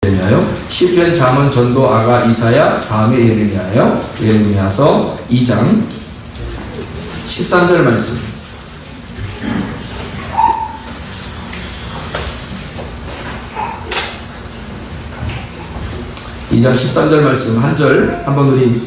예레미야요. 시편, 잠언, 전도, 아가, 이사야, 다음에 예레미야요. 예레미야서 2장 13절 말씀. 이 장 13절 말씀 한 절 한번 우리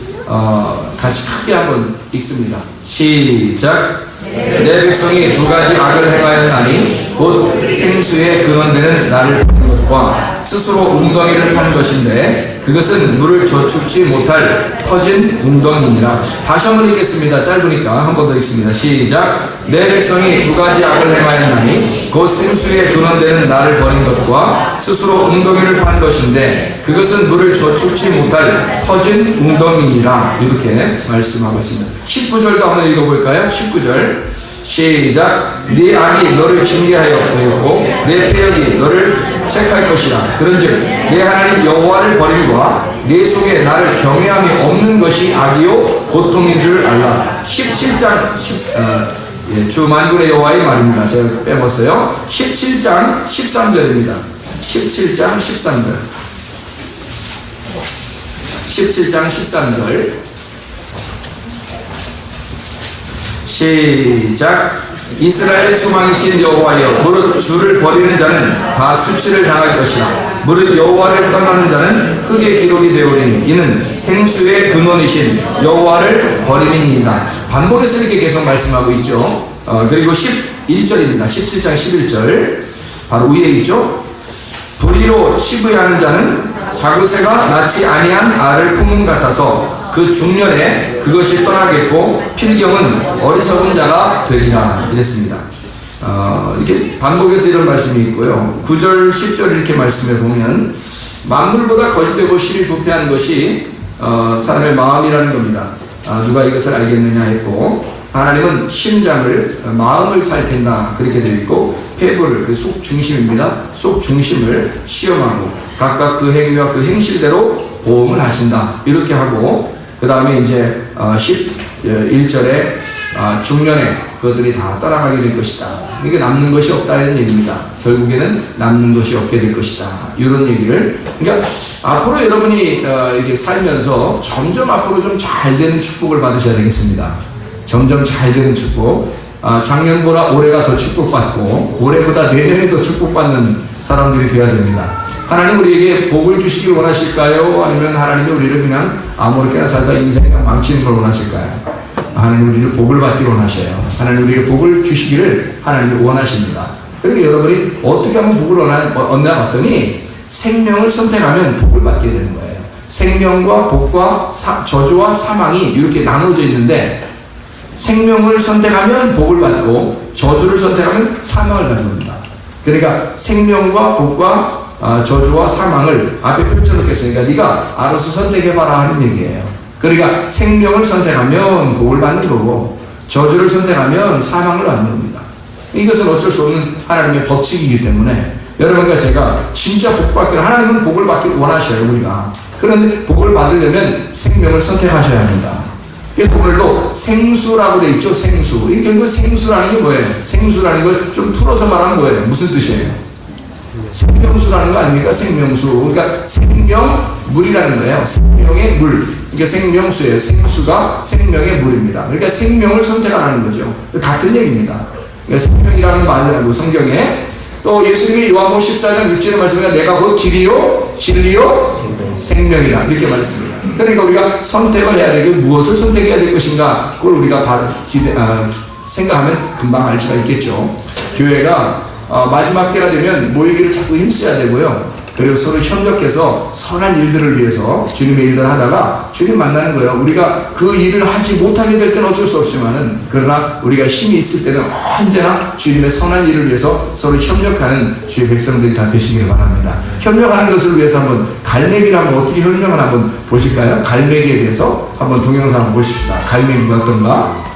같이 크게 한번 읽습니다. 시작. 내 백성이 두 가지 악을 행하였나니 곧 생수의 근원되는 나를 버린 것과 스스로 웅덩이를 파는 것인데 그것은 물을 저축지 못할 터진 웅덩이니라. 다시 한번 읽겠습니다. 짧으니까 한 번 더 읽습니다. 시작. 내 백성이 두 가지 악을 행하였나니 곧 생수의 근원되는 나를 버린 것과 스스로 웅덩이를 판 것인데 그것은 물을 저축지 못할 터진 웅덩이니라. 이렇게 말씀하고 있습니다. 19절도 한번 읽어볼까요? 19절 시작. 네 악이 너를 징계하여 되었고 내 패역이 너를 책할 것이라. 그런즉 내 하나님 여호와를 버림과 네 속에 나를 경외함이 없는 것이 악이요 고통인 줄 알라. 17장 주 만군의 여호와의 말입니다. 제가 빼먹었어요. 17장 13절입니다. 17장 13절 17장 13절 시작. 이스라엘의 소망이신 여호와여, 무릇 주를 버리는 자는 다 수치를 당할 것이라. 무릇 여호와를 떠나는 자는 흙의 기록이 되오리니 이는 생수의 근원이신 여호와를 버림이니이다. 반복해서 이렇게 계속 말씀하고 있죠. 그리고 11절입니다. 17장 11절 바로 위에 있죠. 불의로 치부하는 자는 자그새가 낳지 아니한 알을 품은 같아서 그 중년에 그것이 떠나겠고 필경은 어리석은 자가 되리라. 이랬습니다. 이렇게 반복해서 이런 말씀이 있고요. 9절 10절 이렇게 말씀해 보면 만물보다 거짓되고 실이 부패한 것이 사람의 마음이라는 겁니다. 누가 이것을 알겠느냐 했고 하나님은 심장을 마음을 살핀다 그렇게 되어 있고 폐부를 그 속 중심입니다. 속 중심을 시험하고 각각 그 행위와 그 행실대로 보험을 하신다 이렇게 하고 그 다음에 이제 11절에 중년에 그것들이 다 떠나가게 될 것이다. 이게 남는 것이 없다는 얘기입니다. 결국에는 남는 것이 없게 될 것이다. 이런 얘기를. 그러니까 앞으로 여러분이 이렇게 살면서 점점 앞으로 좀 잘 되는 축복을 받으셔야 되겠습니다. 점점 잘 되는 축복. 작년보다 올해가 더 축복받고 올해보다 내년에 더 축복받는 사람들이 되어야 됩니다. 하나님 우리에게 복을 주시길 원하실까요? 아니면 하나님이 우리를 그냥 아무렇게나 살다 인생이 망치는 걸 원하실까요? 하나님 우리를 복을 받기를 원하셔요. 하나님 우리에게 복을 주시기를 하나님이 원하십니다. 그러니까 여러분이 어떻게 하면 복을 얻나 봤더니 생명을 선택하면 복을 받게 되는 거예요. 생명과 복과 저주와 사망이 이렇게 나눠져 있는데 생명을 선택하면 복을 받고 저주를 선택하면 사망을 가져옵니다. 그러니까 생명과 복과 저주와 사망을 앞에 펼쳐놓겠으니까 네가 알아서 선택해봐라 하는 얘기예요. 그러니까 생명을 선택하면 복을 받는 거고 저주를 선택하면 사망을 받는 겁니다. 이것은 어쩔 수 없는 하나님의 법칙이기 때문에 여러분과 제가 진짜 복 받기를 하나님은 복을 받기를 원하셔요. 우리가. 그런데 복을 받으려면 생명을 선택하셔야 합니다. 그래서 오늘도 생수라고 되어 있죠. 생수. 이게 결국 생수라는 게 뭐예요? 생수라는 걸 좀 풀어서 말하면 뭐예요? 무슨 뜻이에요? 생명수라는 거 아닙니까? 생명수. 그러니까 생명물이라는 거예요. 생명의 물. 그러니까 생명수예요. 생수가 생명의 물입니다. 그러니까 생명을 선택하는 거죠. 같은 얘기입니다. 그러니까 생명이라는 말을 성경에 또 예수님이 요한복음 14장 6절에 말씀하니까 내가 곧 길이요 진리요 생명이다 이렇게 말했습니다. 그러니까 우리가 선택을 해야 되고 무엇을 선택해야 될 것인가 그걸 우리가 생각하면 금방 알 수가 있겠죠. 교회가 마지막 때가 되면 모이기를 자꾸 힘써야 되고요. 그리고 서로 협력해서 선한 일들을 위해서 주님의 일들을 하다가 주님 만나는 거예요. 우리가 그 일을 하지 못하게 될 때는 어쩔 수 없지만은 그러나 우리가 힘이 있을 때는 언제나 주님의 선한 일을 위해서 서로 협력하는 주의 백성들이 다 되시길 바랍니다. 협력하는 것을 위해서 한번 갈매기를 한번 어떻게 협력을 한번 보실까요? 갈매기에 대해서 한번 동영상 한번 보십시다. 갈매기가 어떤가?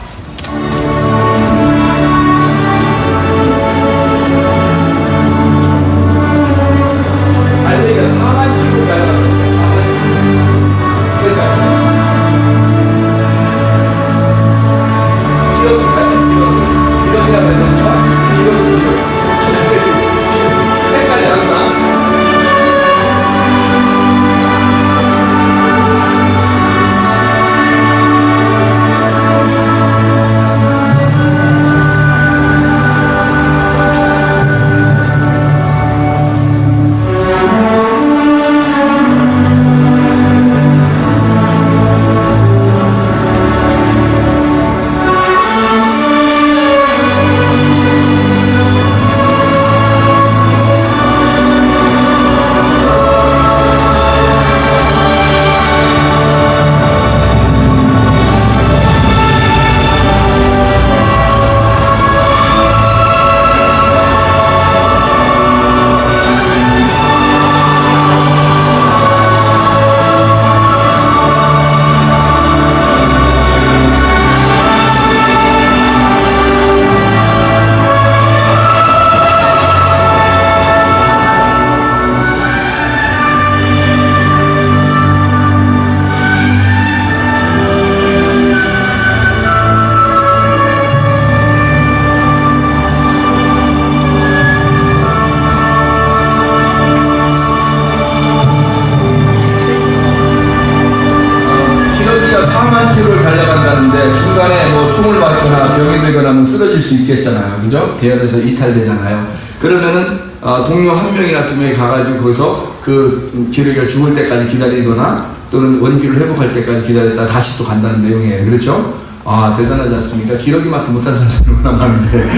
그러면 쓰러질 수 있겠잖아요. 그죠? 대열에서 이탈되잖아요. 그러면은 동료 한 명이나 두 명이 가가지고 거기서 그 기러기가 죽을 때까지 기다리거나 또는 원기를 회복할 때까지 기다렸다 다시 또 간다는 내용이에요. 그렇죠? 아, 대단하지 않습니까? 기러기 마트 못한 사람들 얼마나 많은데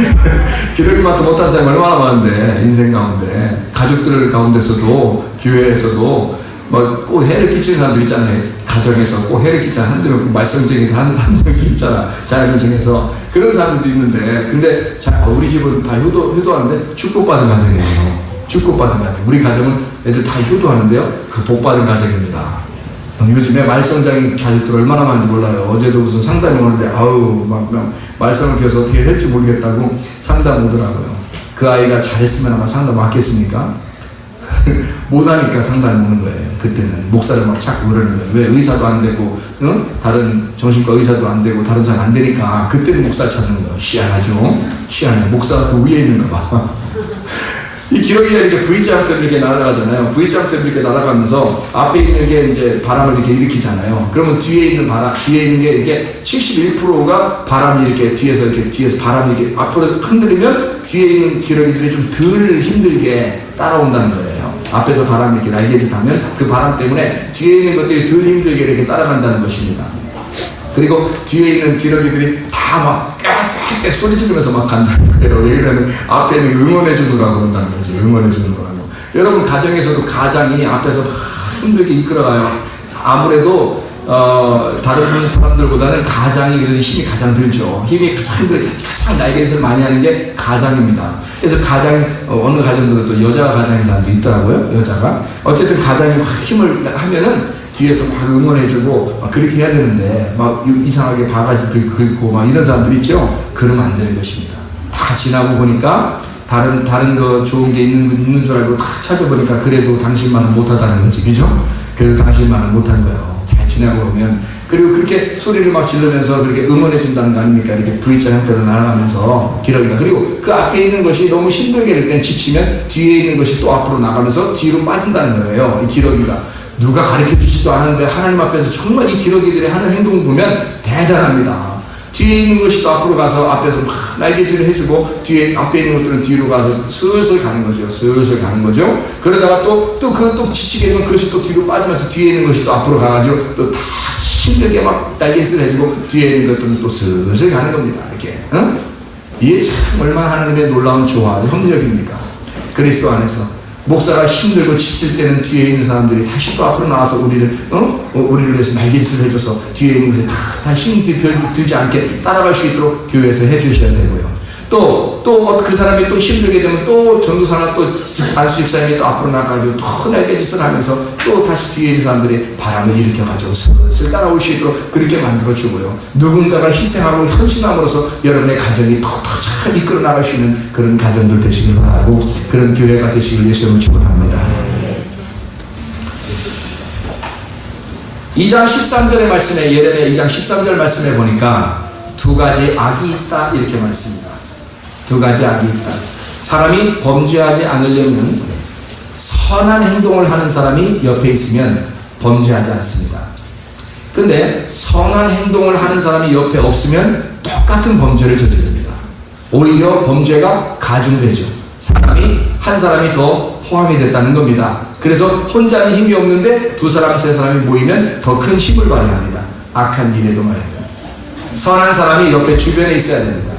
기러기 마트 못한 사람이 얼마나 많은데 인생 가운데 가족들 가운데서도 교회에서도 뭐 꼭 해를 끼치는 사람들 있잖아요. 가정에서 꼭 해를 끼치는 한두 명 말썽쟁이 한 명씩 있잖아. 자녀를 정해서 그런 사람들도 있는데 근데 우리 집은 다 효도하는데 축복받은 가정이에요. 축복받은 가정. 우리 가정은 애들 다 효도하는데요. 그 복받은 가정입니다. 요즘에 말썽장이 가족들 얼마나 많은지 몰라요. 어제도 무슨 상담이 오는데 아우 막 말썽을 피워서 어떻게 할지 모르겠다고 상담 오더라고요. 그 아이가 잘했으면 아마 상담 왔겠습니까? 못하니까 상담이 오는 거예요. 그때는 목사를 막 찾고 그러는 거예요. 왜 의사도 안 되고 다른 정신과 의사도 안 되고 다른 사람 안 되니까 그때는 목사 찾는 거예요. 희한하죠? 희한해. 목사가 그 위에 있는가 봐. 이 기러기가 이렇게 V자 때문에 이렇게 날아가잖아요. V자 때문에 이렇게 날아가면서 앞에 있는 게 이제 바람을 이렇게 일으키잖아요. 그러면 뒤에 있는 뒤에 있는 게 이렇게 71%가 바람이 이렇게 뒤에서 바람이 이렇게 앞으로 흔들리면 뒤에 있는 기러기들이 좀 덜 힘들게 따라온다는 거예요. 앞에서 바람이 이렇게 날개짓 하면 그 바람 때문에 뒤에 있는 것들이 덜 힘들게 이렇게 따라간다는 것입니다. 그리고 뒤에 있는 기러기들이 다 막 깍깍 소리 지르면서 막 간다는 거예요. 왜 그러냐면 앞에 있는 응원해 주느라고 그런다는 거죠. 응원해 주느라고. 여러분 가정에서도 가장이 앞에서 힘들게 이끌어가요. 아무래도 다른 사람들보다는 가장이 그래도 힘이 가장 들죠. 힘이 가장 날개짓을 많이 하는 게 가장입니다. 그래서 어느 가정들은 또 여자 가장인 사람도 있더라고요. 여자가. 어쨌든 가장이 막 힘을 하면은 뒤에서 막 응원해주고 막 그렇게 해야 되는데 막 이상하게 바가지들 긁고 막 이런 사람들 있죠? 그러면 안 되는 것입니다. 다 지나고 보니까 다른 거 좋은 게 있는 줄 알고 다 찾아보니까 그래도 당신만은 못하다는 거지. 그죠? 그래도 당신만은 못한 거예요. 잘 지나고 보면. 그리고 그렇게 소리를 막 지르면서 그렇게 응원해준다는 거 아닙니까? 이렇게 V자 형태로 날아가면서 기러기가. 그리고 그 앞에 있는 것이 너무 힘들게 될 땐 지치면 뒤에 있는 것이 또 앞으로 나가면서 뒤로 빠진다는 거예요. 이 기러기가. 누가 가르쳐 주지도 않았는데 하나님 앞에서 정말 이 기러기들이 하는 행동 보면 대단합니다. 뒤에 있는 것이 또 앞으로 가서 앞에서 막 날개질을 해주고 앞에 있는 것들은 뒤로 가서 슬슬 가는 거죠. 슬슬 가는 거죠. 그러다가 또 지치게 되면 그것이 또 뒤로 빠지면서 뒤에 있는 것이 또 앞으로 가가지고 또 다 힘들게 막 날개질을 해주고 뒤에 있는 것들은 또 슬슬 가는 겁니다. 이렇게. 이게 참 얼마나 하나님의 놀라운 조화, 협력입니까? 그리스도 안에서. 목사가 힘들고 지칠 때는 뒤에 있는 사람들이 다시 또 앞으로 나와서 우리를 위해서 날개짓을 해줘서 뒤에 있는 것이 다 힘이 들지 않게 따라갈 수 있도록 교회에서 해주셔야 되고요. 또 그 사람이 또 힘들게 되면 또 전도사나 또 집사님이 또 앞으로 나가지고 또 날개짓을 하면서 또 다시 뒤에 있는 사람들이 바람을 일으켜가지고 슬슬 따라올 수 있도록 그렇게 만들어주고요. 누군가가 희생하고 헌신함으로써 여러분의 가정이 더 잘 이끌어 나갈 수 있는 그런 가정들 되시길 바라고 그런 교회가 되시길 예수님을 축원합니다. 2장 13절의 말씀에 예레미야 2장 13절 말씀에 보니까 두 가지 악이 있다 이렇게 말했습니다. 두 가지 악이 있다. 사람이 범죄하지 않으려면 선한 행동을 하는 사람이 옆에 있으면 범죄하지 않습니다. 근데 선한 행동을 하는 사람이 옆에 없으면 똑같은 범죄를 저지릅니다. 오히려 범죄가 가중되죠. 한 사람이 더 포함이 됐다는 겁니다. 그래서 혼자는 힘이 없는데 두 사람, 세 사람이 모이면 더 큰 힘을 발휘합니다. 악한 일에도 말입니다. 선한 사람이 옆에 주변에 있어야 됩니다.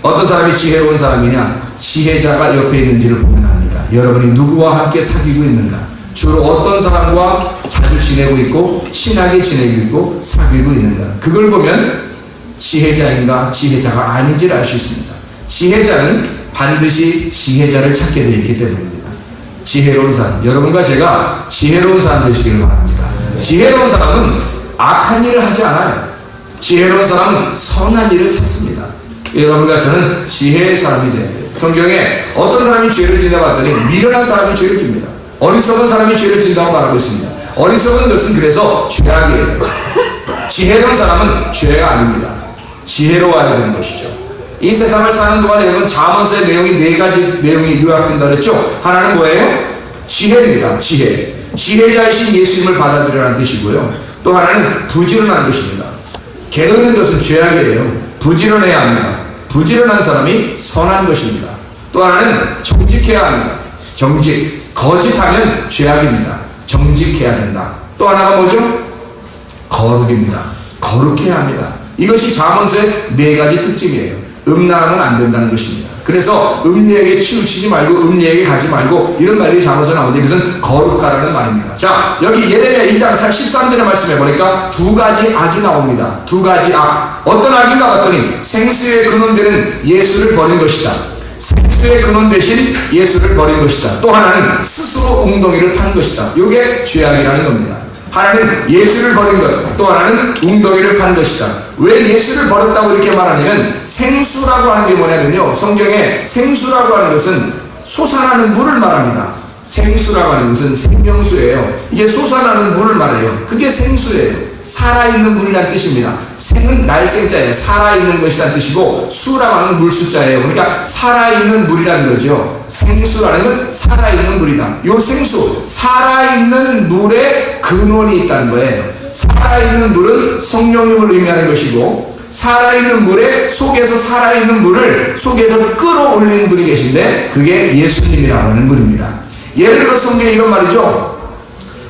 어떤 사람이 지혜로운 사람이냐? 지혜자가 옆에 있는지를 보면 압니다. 여러분이 누구와 함께 사귀고 있는가? 주로 어떤 사람과 자주 지내고 있고 친하게 지내고 있고 사귀고 있는가? 그걸 보면 지혜자인가 지혜자가 아닌지를 알 수 있습니다. 지혜자는 반드시 지혜자를 찾게 되어 있기 때문입니다. 지혜로운 사람, 여러분과 제가 지혜로운 사람 되시기를 바랍니다. 지혜로운 사람은 악한 일을 하지 않아요. 지혜로운 사람은 선한 일을 찾습니다. 여러분과 저는 지혜의 사람이 돼야 돼요. 성경에 어떤 사람이 죄를 지나 봤더니 미련한 사람이 죄를 집니다. 어리석은 사람이 죄를 진다고 말하고 있습니다. 어리석은 것은 그래서 죄악이에요. 지혜로운 사람은 죄가 아닙니다. 지혜로워야 되는 것이죠. 이 세상을 사는 동안에 여러분 잠언서의 내용이 네 가지 내용이 요약된다 그랬죠. 하나는 뭐예요? 지혜입니다. 지혜자이신 예수님을 받아들이라는 뜻이고요. 또 하나는 부지런한 것입니다. 게으른 것은 죄악이에요. 부지런해야 합니다. 부지런한 사람이 선한 것입니다. 또 하나는 정직해야 합니다. 정직. 거짓하면 죄악입니다. 정직해야 된다. 또 하나가 뭐죠? 거룩입니다. 거룩해야 합니다. 이것이 잠언서의 4가지 특징이에요. 음란하면 안 된다는 것입니다. 그래서 음리에게 치우치지 말고 음리에게 가지 말고 이런 말들이 잠언서 나오는데 이것은 거룩하라는 말입니다. 자, 여기 예레미야 2장 13절의 말씀에 보니까 2가지 악이 나옵니다. 2가지 악. 어떤 악인가 봤더니 생수의 근원되는 예수를 버린 것이다. 생수의 근원 대신 예수를 버린 것이다. 또 하나는 스스로 웅덩이를 판 것이다. 이게 죄악이라는 겁니다. 하나는 예수를 버린 것, 또 하나는 웅덩이를 판 것이다. 왜 예수를 버렸다고 이렇게 말하냐면 생수라고 하는 게 뭐냐면요, 성경에 생수라고 하는 것은 솟아나는 물을 말합니다. 생수라고 하는 것은 생명수예요. 이게 솟아나는 물을 말해요. 그게 생수예요. 살아있는 물이라는 뜻입니다. 생은 날생자예요. 살아있는 것이라는 뜻이고 수라고 하는 물수자예요. 그러니까 살아있는 물이라는 거죠. 생수라는 건 살아있는 물이다. 요 생수, 살아있는 물에 근원이 있다는 거예요. 살아있는 물은 성령님을 의미하는 것이고 살아있는 물에 속에서 살아있는 물을 속에서 끌어올리는 분이 계신데 그게 예수님이라고 하는 분입니다. 예를 들어 성경에 이런 말이죠.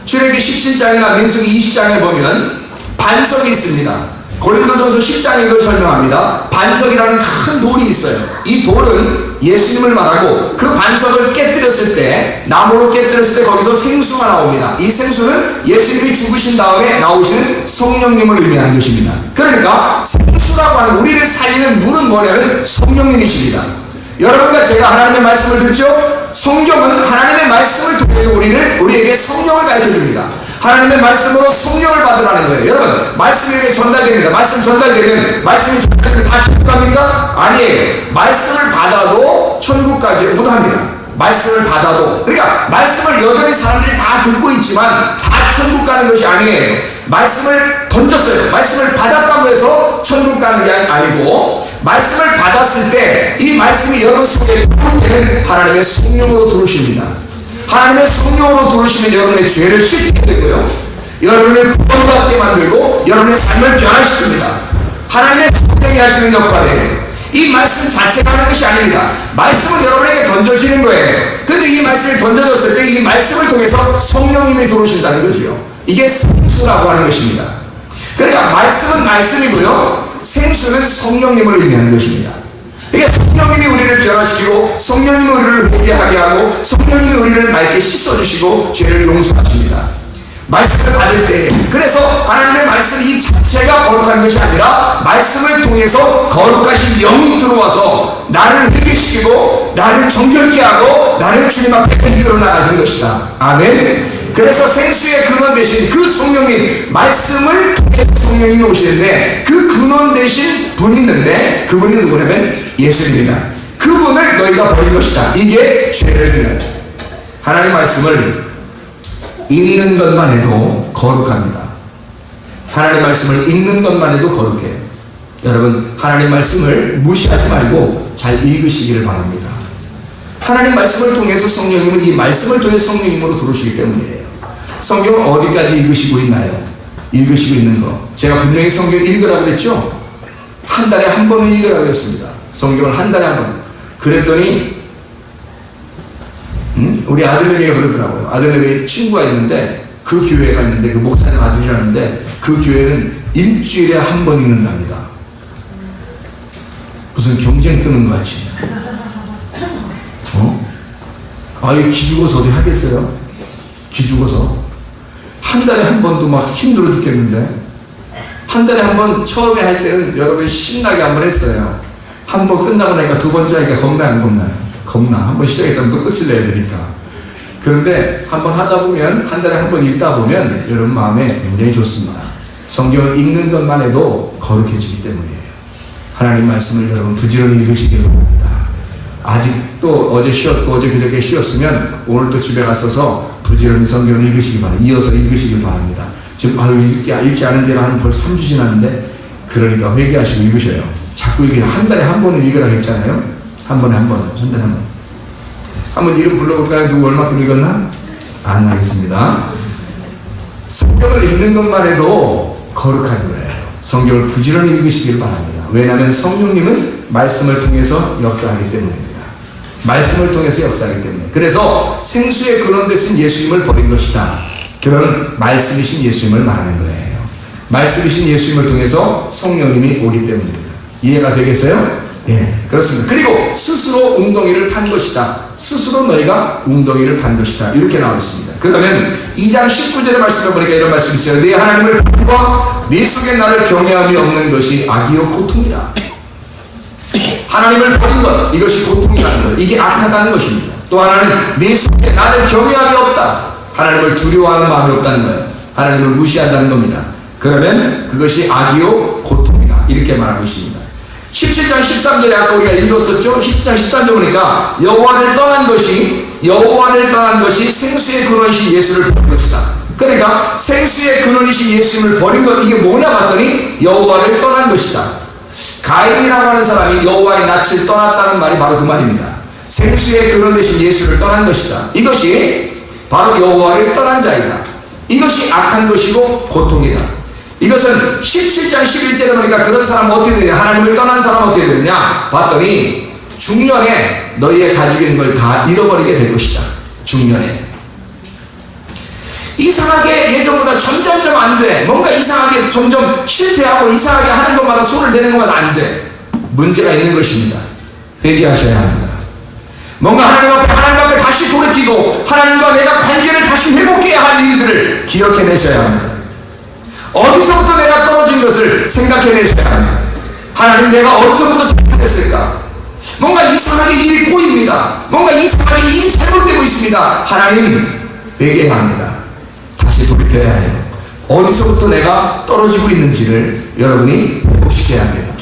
출애굽기 17장이나 민수기 20장에 보면 반석이 있습니다. 고린도전서 10장에 이걸 설명합니다. 반석이라는 큰 돌이 있어요. 이 돌은 예수님을 말하고 그 반석을 깨뜨렸을 때, 나무로 깨뜨렸을 때 거기서 생수가 나옵니다. 이 생수는 예수님이 죽으신 다음에 나오시는 성령님을 의미하는 것입니다. 그러니까 생수라고 하는 우리를 살리는 물은 뭐냐면 성령님이십니다. 여러분과 제가 하나님의 말씀을 듣죠? 성경은 하나님의 말씀을 통해서 우리에게 성령을 가르쳐 줍니다. 하나님의 말씀으로 성령을 받으라는 거예요. 여러분, 말씀이 이렇게 전달됩니다. 말씀 전달되면 말씀이 전달되면 다 천국 갑니까? 아니에요. 말씀을 받아도 천국 가지 못합니다. 말씀을 받아도. 그러니까 말씀을 여전히 사람들이 다 듣고 있지만 다 천국 가는 것이 아니에요. 말씀을 던졌어요. 말씀을 받았다고 해서 천국 가는 게 아니고 말씀을 받았을 때 이 말씀이 여러분 속에 들어오면 하나님의 성령으로 들어오십니다. 하나님의 성령으로 들어오시면 여러분의 죄를 씻게 되고요. 여러분을 구원받게 만들고 여러분의 삶을 변화시킵니다. 하나님의 성령이 하시는 역할이에요. 이 말씀 자체가 하는 것이 아닙니다. 말씀은 여러분에게 던져지는 거예요. 그런데 이 말씀을 던져졌을 때 이 말씀을 통해서 성령님이 들어오신다는 거죠. 이게 생수라고 하는 것입니다. 그러니까 말씀은 말씀이고요. 생수는 성령님을 의미하는 것입니다. 그러니까 성령님이 우리를 변화시키고 성령님이 우리를 회개하게 하고 성령님이 우리를 맑게 씻어주시고 죄를 용서하십니다. 말씀을 받을 때, 그래서 하나님의 말씀 이 자체가 거룩한 것이 아니라 말씀을 통해서 거룩하신 영이 들어와서 나를 회개시키고 나를 정결케 하고 나를 주님 앞에 이끌어 나가는 것이다. 아멘. 그래서 생수의 근원 대신 그 성령님, 말씀을 통해 성령님이 오시는데 그 근원 대신 분이 있는데 그분이 누구냐면 예수입니다. 그분을 너희가 버린 것이다. 이게 죄를 지는 하나님의 말씀을 읽는 것만 해도 거룩합니다. 하나님 말씀을 읽는 것만 해도 거룩해요. 여러분, 하나님 말씀을 무시하지 말고 잘 읽으시기를 바랍니다. 하나님 말씀을 통해서 성령님은 이 말씀을 통해 성령님으로 들어오시기 때문이에요. 성경을 어디까지 읽으시고 있나요? 읽으시고 있는 거. 제가 분명히 성경 읽으라고 그랬죠? 한 달에 한 번은 읽으라고 했습니다. 성경을 한 달에 한 번. 그랬더니 우리 아들내미가 그러더라고요. 아들내미 친구가 있는데 그 교회가 있는데 그 목사님 아들이라는데 그 교회는 일주일에 한 번 읽는답니다. 무슨 경쟁 뜨는 거 같이. 아유, 기죽어서 어디 하겠어요? 기죽어서. 한 달에 한 번도 막 힘들어 죽겠는데 한 달에 한 번 처음에 할 때는 여러분이 신나게 한 번 했어요. 한 번 끝나고 나니까 두 번째 하니까 겁나요, 안 겁나요? 겁나. 한 번 시작했다면 또 끝을 내야 되니까. 그런데 한 번 하다 보면, 한 달에 한 번 읽다 보면 여러분 마음에 굉장히 좋습니다. 성경을 읽는 것만 해도 거룩해지기 때문이에요. 하나님 말씀을 여러분 부지런히 읽으시기를 바랍니다. 아직도 어제 쉬었고 어제 그저께 쉬었으면 오늘 또 집에 갔어서 부지런히 성경을 읽으시기 바랍니다. 이어서 읽으시길 바랍니다. 지금 읽지 않은 지가 한 벌써 3주 지났는데 그러니까 회개하시고 읽으셔요. 자꾸 이게 한 달에 한 번은 읽으라고 했잖아요. 한 달에 한 번. 한번 이름 불러볼까요? 누구 얼마큼 읽었나? 안 하겠습니다. 성경을 읽는 것만 해도 거룩한 거예요. 성경을 부지런히 읽으시길 바랍니다. 왜냐하면 성령님은 말씀을 통해서 역사하기 때문입니다. 말씀을 통해서 역사하기 때문에. 그래서 생수의 근원 되신 예수님을 버린 것이다. 그런 말씀이신 예수님을 말하는 거예요. 말씀이신 예수님을 통해서 성령님이 오기 때문입니다. 이해가 되겠어요? 예, 그렇습니다. 그리고 스스로 웅덩이를 판 것이다. 스스로 너희가 웅덩이를 판 것이다. 이렇게 나와 있습니다. 그러면 2장 19절의 말씀을 보니까 이런 말씀이 있어요. 네 하나님을 버리고 네 속에 나를 경외함이 없는 것이 악이요 고통이다. 하나님을 버린 것, 이것이 고통이라는 것, 이게 악하다는 것입니다. 또 하나는 네 속에 나를 경외함이 없다. 하나님을 두려워하는 마음이 없다는 거예요. 하나님을 무시한다는 겁니다. 그러면 그것이 악이요 고통이다. 이렇게 말하고 있습니다. 17장 13절에 아까 우리가 읽었었죠. 17장 13절 보니까 여호와를 떠난 것이 생수의 근원이신 예수를 버린 것이다. 그러니까 생수의 근원이신 예수님을 버린 것, 이게 뭐냐 봤더니 여호와를 떠난 것이다. 가인이라고 하는 사람이 여호와의 낯을 떠났다는 말이 바로 그 말입니다. 생수의 근원 되신 예수를 떠난 것이다. 이것이 바로 여호와를 떠난 자이다. 이것이 악한 것이고 고통이다. 이것은 17장 11절에 보니까 그런 사람은 어떻게 되냐, 하나님을 떠난 사람은 어떻게 되느냐 봤더니 중년에 너희의 가지고 있는 걸 다 잃어버리게 될 것이다. 중년에 이상하게 예전보다 점점 안 돼. 뭔가 이상하게 점점 실패하고 이상하게 하는 것마다 손을 대는 것마다 안 돼. 문제가 있는 것입니다. 회개하셔야 합니다. 뭔가 하나님 앞에 다시 돌이키고 하나님과 내가 관계를 다시 회복해야 할 일들을 기억해내셔야 합니다. 어디서부터 내가 떨어진 것을 생각해내셔야 합니다. 하나님, 내가 어디서부터 잘못했을까? 뭔가 이상하게 일이 꼬입니다. 뭔가 이상하게 일이 잘못되고 있습니다. 하나님, 회개해야 합니다. 다시 돌이켜야 해요. 어디서부터 내가 떨어지고 있는지를 여러분이 회복시켜야 합니다.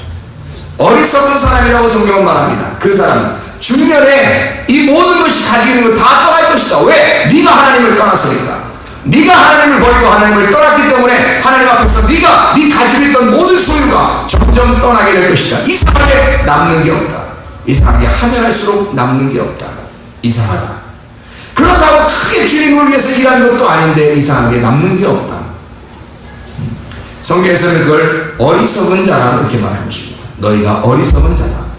어리석은 사람이라고 성경은 말합니다. 그 사람은 중년에 이 모든 것이 가지고 있는 걸 다 떠날 것이다. 왜? 네가 하나님을 떠났으니까. 네가 하나님을 버리고 하나님을 떠났기 때문에 하나님 앞에서 네 가지고 있던 모든 소유가 점점 떠나게 될 것이다. 이상하게 남는 게 없다. 이상하게 하면 할수록 남는 게 없다. 이상하다. 그렇다고 크게 주님을 위해서 일하는 것도 아닌데 이상하게 남는 게 없다. 성경에서는 그걸 어리석은 자라 이렇게 말하고 있습니다. 너희가 어리석은 자다.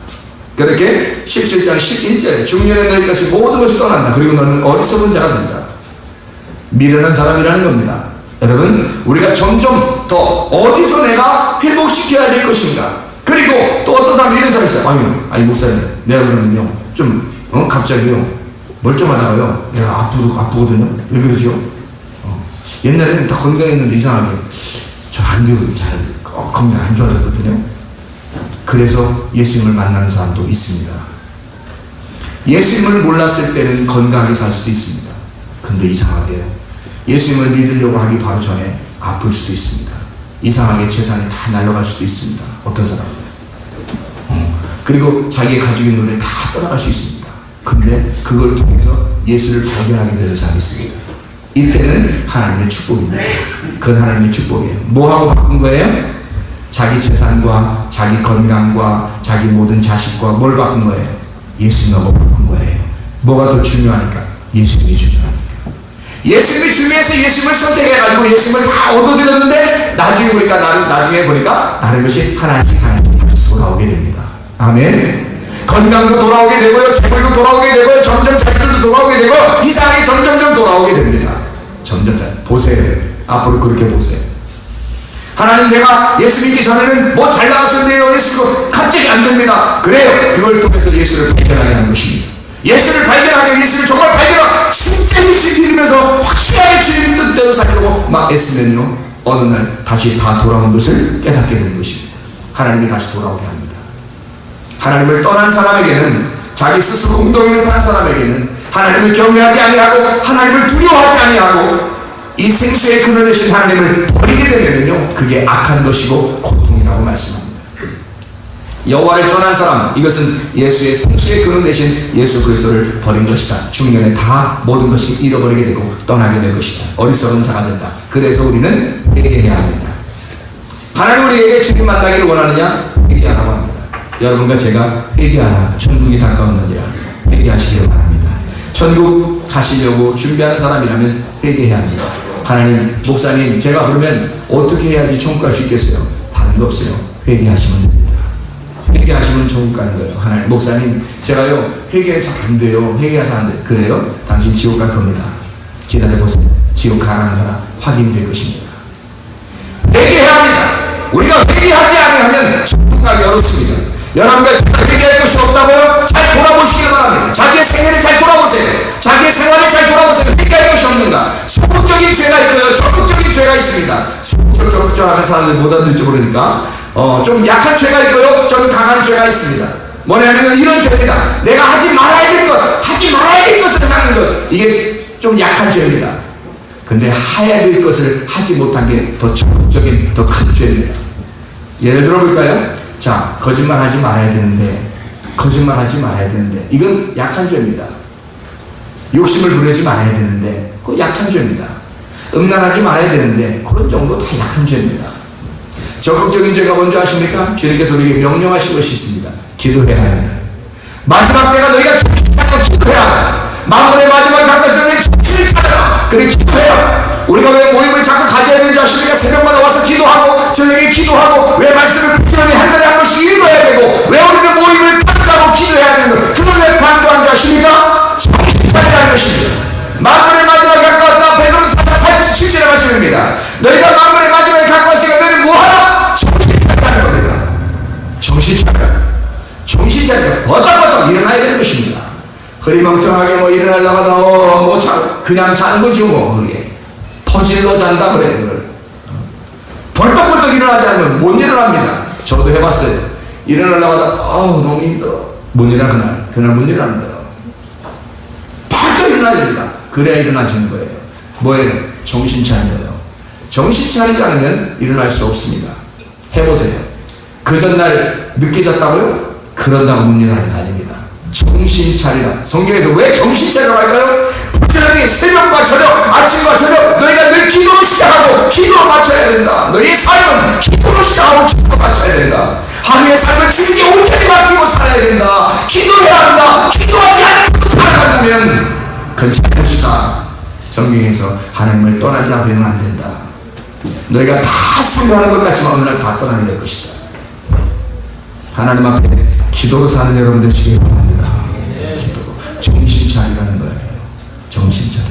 그렇게 17장 11절에 중년에 너희까지 모든 것이 떠난다. 그리고 너는 어리석은 자가 된다. 미련한 사람이라는 겁니다. 여러분, 우리가 점점 더 어디서 내가 회복시켜야 될 것인가. 그리고 또 어떤 사람이 이런 사람이 있어요. 아니 목사님, 내가 그러면요 좀 갑자기요 멀쩡하다가요 내가 아프거든요. 왜 그러죠? 옛날에는 다 건강했는데 이상하게 저 안 돼요. 잘 건강 안 좋아졌거든요. 그래서 예수님을 만나는 사람도 있습니다. 예수님을 몰랐을 때는 건강하게 살 수도 있습니다. 근데 이상하게 예수님을 믿으려고 하기 바로 전에 아플 수도 있습니다. 이상하게 재산이 다 날아갈 수도 있습니다. 어떤 사람은. 그리고 자기가 가지고 있는 걸 다 떠나갈 수 있습니다. 근데 그걸 통해서 예수를 발견하게 되는 사람이 있습니다. 이때는 하나님의 축복입니다. 그건 하나님의 축복이에요. 뭐하고 바꾼 거예요? 자기 재산과 자기 건강과 자기 모든 자식과 뭘 바꾼 거예요? 예수님하고 바꾼 거예요. 뭐가 더 중요하니까? 예수님이 중요하니까. 예수님이 중요해서 예수님을 선택해가지고 예수님을 다 얻어들였는데 나중에 보니까 다른 것이 하나씩 다시 돌아오게 됩니다. 아멘. 건강도 돌아오게 되고요, 재물도 돌아오게 되고요, 점점 자식들도 돌아오게 되고 이상하게 점점 돌아오게 됩니다. 점점 보세요. 앞으로 그렇게 보세요. 하나님, 내가 예수 믿기 전에는 뭐 잘 나갔었는데요. 예수가 갑자기 안 됩니다. 그래요. 그걸 통해서 예수를 발견하게 하는 것입니다. 예수를 발견하게, 예수를 정말 발견하고 진짜 예수 믿으면서 확실하게 주님 뜻대로 살려고 막 애쓰면요 어느 날 다시 다 돌아온 것을 깨닫게 되는 것입니다. 하나님이 다시 돌아오게 합니다. 하나님을 떠난 사람에게는, 자기 스스로 웅덩이를 판 사람에게는 하나님을 경외하지 아니하고 하나님을 두려워하지 아니하고 이 생수의 근원 되신 하나님을 버리게 되면요 그게 악한 것이고 고통이라고 말씀합니다. 여호와를 떠난 사람, 이것은 예수의 생수의 근원 되신 예수 그리스도를 버린 것이다. 중년에 다 모든 것이 잃어버리게 되고 떠나게 될 것이다. 어리석은 자가 된다. 그래서 우리는 회개해야 합니다. 하나님 우리에게 주님 만나기를 원하느냐? 회개하라고 합니다. 여러분과 제가 회개하라 천국이 가까웠느니라 회개하시길 바랍니다. 천국 가시려고 준비하는 사람이라면 회개해야 합니다. 하나님, 목사님, 제가 그러면 어떻게 해야지 천국 갈 수 있겠어요? 다른 거 없어요. 회개하시면 됩니다. 회개하시면 천국 가는 거예요. 하나님, 목사님, 제가요, 회개가 잘 안 돼요. 회개가 잘 안 돼요. 그래요? 당신 지옥 갈 겁니다. 기다려보세요. 지옥 가라는 거나 확인될 것입니다. 회개해야 합니다. 우리가 회개하지 않으면 천국 가기 어렵습니다. 여러분과 제가 회개할 것이 없다고요? 잘 돌아보시기 바랍니다. 자기의 생애를 잘 돌아보세요. 자기의 생활을 잘 돌아보세요. 회개할 것이 없는가? 소극적인 죄가 있고요. 적극적인 죄가 있습니다. 소극적 하는 사람들 못 알아들을지 모르니까 좀 약한 죄가 있고요. 좀 강한 죄가 있습니다. 뭐냐면 이런 죄입니다. 내가 하지 말아야 될 것, 하지 말아야 될 것을 하는 것. 이게 좀 약한 죄입니다. 근데 해야 될 것을 하지 못한 게 더 적극적인, 더 큰 죄입니다. 예를 들어볼까요? 자, 거짓말 하지 말아야 되는데, 거짓말 하지 말아야 되는데, 이건 약한 죄입니다. 욕심을 부리지 말아야 되는데, 그건 약한 죄입니다. 음란하지 말아야 되는데, 그런 정도 다 약한 죄입니다. 적극적인 죄가 뭔지 아십니까? 주님께서 우리에게 명령하신 것이 있습니다. 기도해야 합니다. 마지막 때가 너희가 정신차려 기도해야 합니다. 만물의 마지막에 가까이서 너희 정신을 차려. 그래 기도해요. 우리가 왜 모임을 자꾸 가져야 되는지 아십니까? 새벽마다 와서 기도하고 저녁에 기도하고 왜 말씀을 부지런히 한 달에 한 번씩 읽어야 되고 왜 우리는 모임을 탁하고 기도해야 되는 거 그걸 왜 반대하는지 아십니까? 정신 차리라는 것입니다. 만물의 마지막에 가까웠다. 베드로서 8장 7절에 말씀입니다. 너희가 만물의 마지막에 가까웠으니까 너희는 뭐하라? 정신 차리라는 겁니다. 정신 차려. 정신 차려. 버떡버떡 일어나야 되는 것입니다. 흐리멍텅하게 뭐 일어나려고 하다 그냥 자는 거지 뭐 그게 퍼질러 잔다 그래 그걸 벌떡벌떡 일어나지 않으면 못 일어납니다. 저도 해봤어요. 일어나려고 하다 너무 힘들어 못 일어나 그날 못 일어나는 거예요. 벌떡 일어나야 됩니다. 그래야 일어나지는 거예요. 뭐예요? 정신 차리는 거예요. 정신 차리지 않으면 일어날 수 없습니다. 해보세요. 그 전날 늦게 잤다고요? 그런다고 못 일어나는 거 아닙니다. 정신 차리라. 성경에서 왜 정신 차리라고 할까요? 부지런히 새벽과 저녁, 아침과 저녁 너희가 늘 기도로 시작하고 기도로 맞춰야 된다. 너희의 삶은 기도로 시작하고 기도로 맞춰야 된다. 하루의 삶을 주님께 온전히 맡기고 살아야 된다. 기도해야 한다. 기도하지 않고 살아간다면 그건 잘못이다. 성경에서 하나님을 떠난 자 되면 안 된다. 너희가 다 수고하는 것 같지만 어느 날 다 떠나게 될 것이다. 하나님 앞에 기도로 사는 여러분 되시기 바랍니다. 기도로. 정신 차리라는 거예요. 정신 차리라.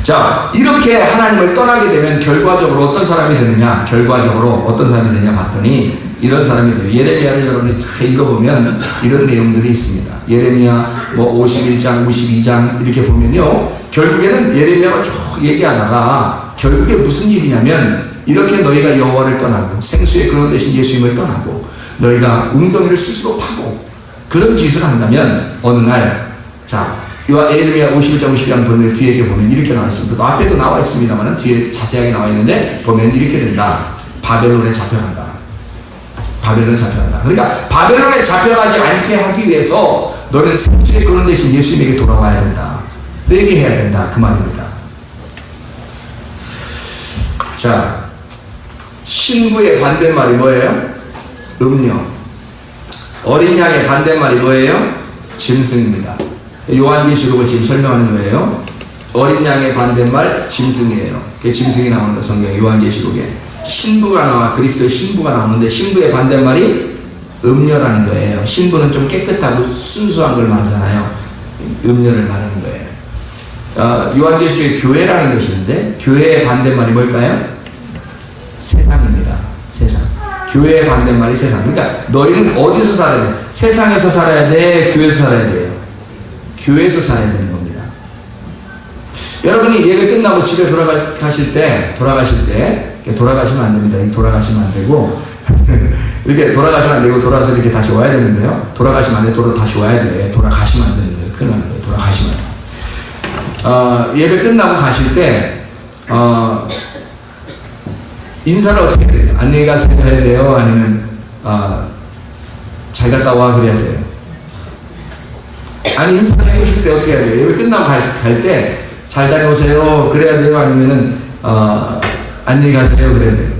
자, 이렇게 하나님을 떠나게 되면 결과적으로 어떤 사람이 되느냐? 결과적으로 어떤 사람이 되냐 봤더니 이런 사람이 돼요. 예레미야를 여러분이 다 읽어보면 이런 내용들이 있습니다. 예레미야 51장, 52장 이렇게 보면요. 결국에는 예레미야가 쭉 얘기하다가 결국에 무슨 일이냐면 이렇게 너희가 여호와를 떠나고 생수의 근원 되신 예수님을 떠나고 너희가 웅덩이를 스스로 파고 그런 짓을 한다면 어느 날 자 예레미야 51장 52장 보면 뒤에 보면 이렇게 나와 있습니다. 앞에도 나와 있습니다만 뒤에 자세하게 나와 있는데 보면 이렇게 된다. 바벨론에 잡혀간다. 바벨론에 잡혀간다. 그러니까 바벨론에 잡혀가지 않게 하기 위해서 너는 생수의 근원 되신 예수님에게 돌아와야 된다. 회개해야 된다. 그 말입니다. 자, 신부의 반대말이 뭐예요? 음료. 어린 양의 반대말이 뭐예요? 짐승입니다. 요한계시록을 지금 설명하는 거예요. 어린 양의 반대말 짐승이에요. 그 짐승이 나오는 거 성경 요한계시록에 신부가 나와 그리스도의 신부가 나오는데 신부의 반대말이 음료라는 거예요. 신부는 좀 깨끗하고 순수한 걸 말하잖아요. 음료를 말하는 거예요. 요한계시록에 교회라는 것이 있는데 교회의 반대말이 뭘까요? 세상입니다. 세상. 교회의 반대말이 세상. 그러니까 너희는 어디서 살아야 돼? 세상에서 살아야 돼? 교회에서 살아야 돼요? 교회에서 살아야 되는 겁니다. 여러분이 예배 끝나고 집에 돌아가실 때 돌아가시면 안 됩니다. 돌아가시면 안 되고 이렇게 돌아가시면 안 되고 돌아서 이렇게 다시 와야 되는데요. 돌아가시면 안 돼. 다시 와야 돼. 돌아가시면 안 되는 거예요. 큰일 나는 거예요. 돌아가시면. 예배 끝나고 가실 때 인사를 어떻게 해야 돼요? 안녕히 가세요 해야 돼요? 아니면 잘 갔다 와 그래야 돼요? 아니 인사를 해주실 때 어떻게 해야 돼요? 예배 끝나고 갈 때 잘 다녀오세요 그래야 돼요? 아니면은 안녕히 가세요 그래야 돼요?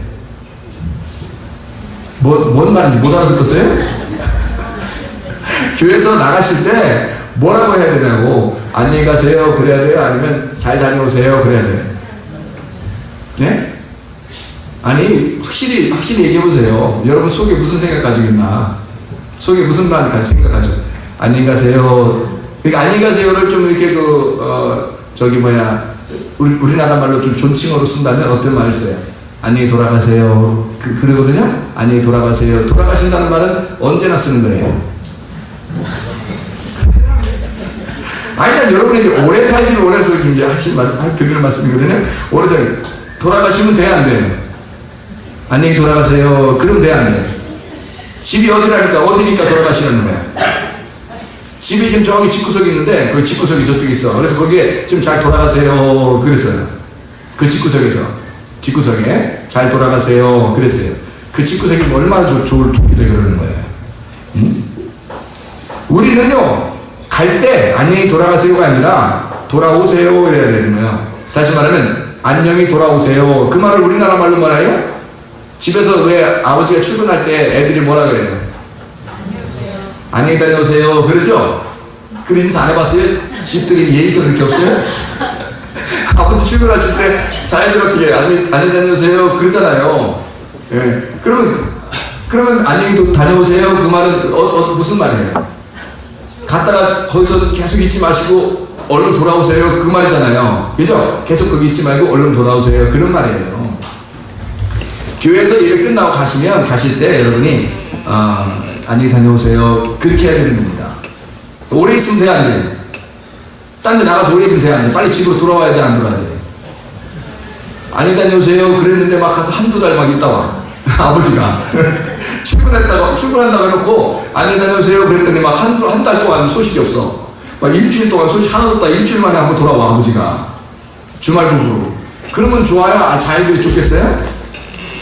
뭔 말인지 못 알아듣겠어요? 교회에서 나가실 때 뭐라고 해야 되냐고. 안녕히 가세요 그래야 돼요? 아니면 잘 다녀오세요 그래야 돼요? 네? 아니, 확실히 얘기해보세요. 여러분 속에 무슨 생각 가지고 있나? 속에 무슨 말 생각 가지고. 안녕히 가세요. 그러니까 안녕히 가세요를 좀 이렇게 우리나라 말로 좀 존칭어로 쓴다면 어떤 말을 써요? 안녕히 돌아가세요. 그러거든요? 안녕히 돌아가세요. 돌아가신다는 말은 언제나 쓰는 거예요. 아니, 여러분이 오래 살기를 원해서 이제 드리는 말씀이거든요. 오래 돌아가시면 돼, 안 돼요? 안녕히 돌아가세요. 그럼 돼, 안 돼? 집이 어디니까 돌아가시는 거야? 집이 지금 저기 집구석이 있는데, 그 집구석이 저쪽에 있어. 그래서 거기에 좀 잘 돌아가세요. 그랬어요. 그 집구석에 잘 돌아가세요. 그랬어요. 그 집구석이 얼마나 좋기도 그러는 거예요. 응? 우리는요, 갈 때 안녕히 돌아가세요가 아니라 돌아오세요. 이래야 되는 거예요. 다시 말하면, 안녕히 돌아오세요. 그 말을 우리나라 말로 뭐라요? 집에서 왜 아버지가 출근할 때 애들이 뭐라 그래요? 안녕히 다녀오세요. 그러죠? 그 인사 안 해봤어요? 집들이 예의가 그렇게 없어요? 아버지 출근하실 때 자연스럽게 안녕히 다녀오세요. 그러잖아요. 예. 그러면 안녕히 다녀오세요. 그 말은 무슨 말이에요? 갔다가 거기서 계속 있지 마시고 얼른 돌아오세요. 그 말이잖아요. 그죠? 계속 거기 있지 말고 얼른 돌아오세요. 그런 말이에요. 교회에서 일 끝나고 가실 때 여러분이 안녕히 다녀오세요. 그렇게 해야 되는 겁니다. 오래 있으면 돼, 안 돼? 딴 데 나가서 오래 있으면 돼, 안 돼? 빨리 집으로 돌아와야 돼, 안 돌아와야 돼? 안녕히 다녀오세요. 그랬는데 막 가서 한두 달 막 있다 와. 아버지가. 출근한다고 해놓고 안녕히 다녀오세요. 그랬더니 막 한 달 동안 소식이 없어. 막 일주일 동안 소식 하나도 없다. 일주일 만에 한번 돌아와, 아버지가. 주말 부부로. 그러면 좋아요? 자유도 좋겠어요?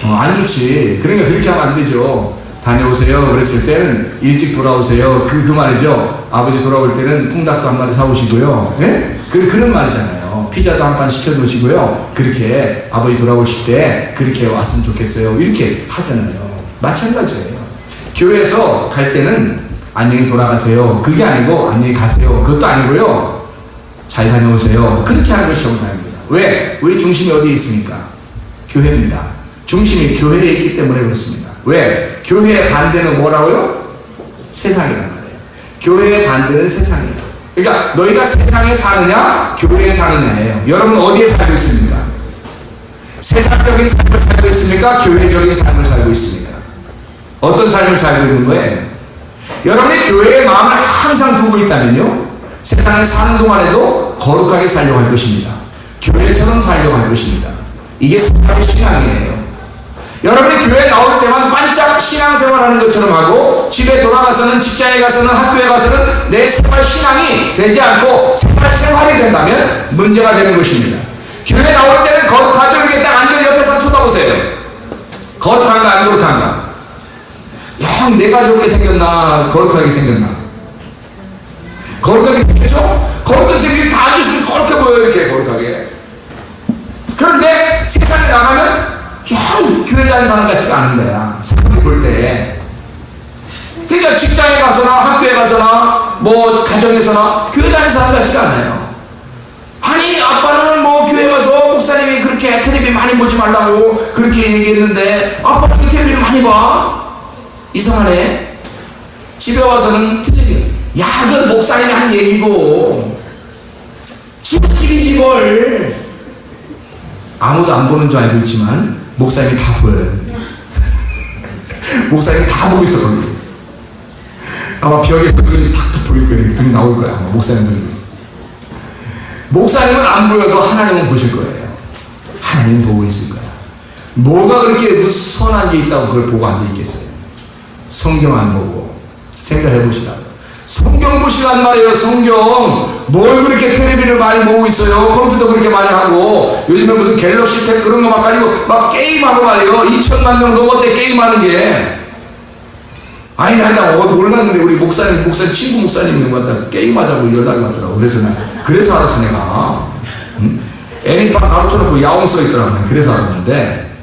안 좋지. 그러니까 그렇게 하면 안 되죠. 다녀오세요. 그랬을 때는 일찍 돌아오세요. 그 말이죠. 아버지 돌아올 때는 콩닭도 한 마리 사오시고요. 예? 그런 말이잖아요. 피자도 한 판 시켜놓으시고요. 그렇게 아버지 돌아오실 때 그렇게 왔으면 좋겠어요. 이렇게 하잖아요. 마찬가지예요. 교회에서 갈 때는 안녕히 돌아가세요. 그게 아니고 안녕히 가세요. 그것도 아니고요. 잘 다녀오세요. 그렇게 하는 것이 정상입니다. 왜? 우리 중심이 어디에 있습니까? 교회입니다. 중심이 교회에 있기 때문에 그렇습니다. 왜? 교회의 반대는 뭐라고요? 세상이란 말이에요. 교회의 반대는 세상이에요. 그러니까 너희가 세상에 사느냐 교회에 사느냐예요. 여러분 어디에 살고 있습니까? 세상적인 삶을 살고 있습니까? 교회적인 삶을 살고 있습니까? 어떤 삶을 살고 있는 거예요? 여러분이 교회의 마음을 항상 두고 있다면요, 세상에 사는 동안에도 거룩하게 살려고 할 것입니다. 교회처럼 살려고 할 것입니다. 이게 사람의 신앙이에요. 여러분이 교회 나올 때만 반짝 신앙생활하는 것처럼 하고 집에 돌아가서는, 직장에 가서는, 학교에 가서는 내 생활 신앙이 되지 않고 생활이 된다면 문제가 되는 것입니다. 교회 나올 때는 거룩하죠. 이렇게 딱 앉아 옆에서 쳐다보세요. 거룩한가 안 거룩한가? 영 내가 좋게 생겼나 거룩하게 생겼나? 거룩하게 생겼죠? 거룩하게 생기면 다 앉아있으면 거룩해 보여요. 이렇게 거룩하게. 그런데 세상에 나가면 교회 다니는 사람 같지가 않은 거야. 사람들이 볼 때. 그러니까 직장에 가서나 학교에 가서나 뭐 가정에서나 교회 다니는 사람 같지가 않아요. 아니 아빠는 뭐 교회 가서 목사님이 그렇게 텔레비 많이 보지 말라고 그렇게 얘기했는데 아빠는 텔레비를 많이 봐? 이상하네. 집에 와서는 텔레비, 야 그건 목사님이 한 얘기고 집이지 뭘. 아무도 안 보는 줄 알고 있지만 목사님이 다 보여요. 목사님이 다 보고 있어. 거기 아마 벽에 그림이 탁 보일 거예요. 등 나올 거야 아마 목사님들은. 목사님은 안 보여도 하나님은 보실 거예요. 하나님 보고 있을 거야. 뭐가 그렇게 무슨 선한 게 있다고 그걸 보고 앉아 있겠어요? 성경 안 보고 생각해 보시라고. 성경 보시란 말이에요. 성경. 뭘 그렇게 텔레비를 많이 보고 있어요. 컴퓨터 그렇게 많이 하고 요즘에 무슨 갤럭시 탭 그런 거 막 가지고 막 게임하고 말이에요. 2천만 명 넘었대 게임하는 게. 아니 나 몰랐는데 우리 목사님 친구 목사님이 왔다 게임하자고 연락이 왔더라고. 그래서 알았어 내가. 애니팡 가로쳐놓고 야옹 써있더라고. 그래서 알았는데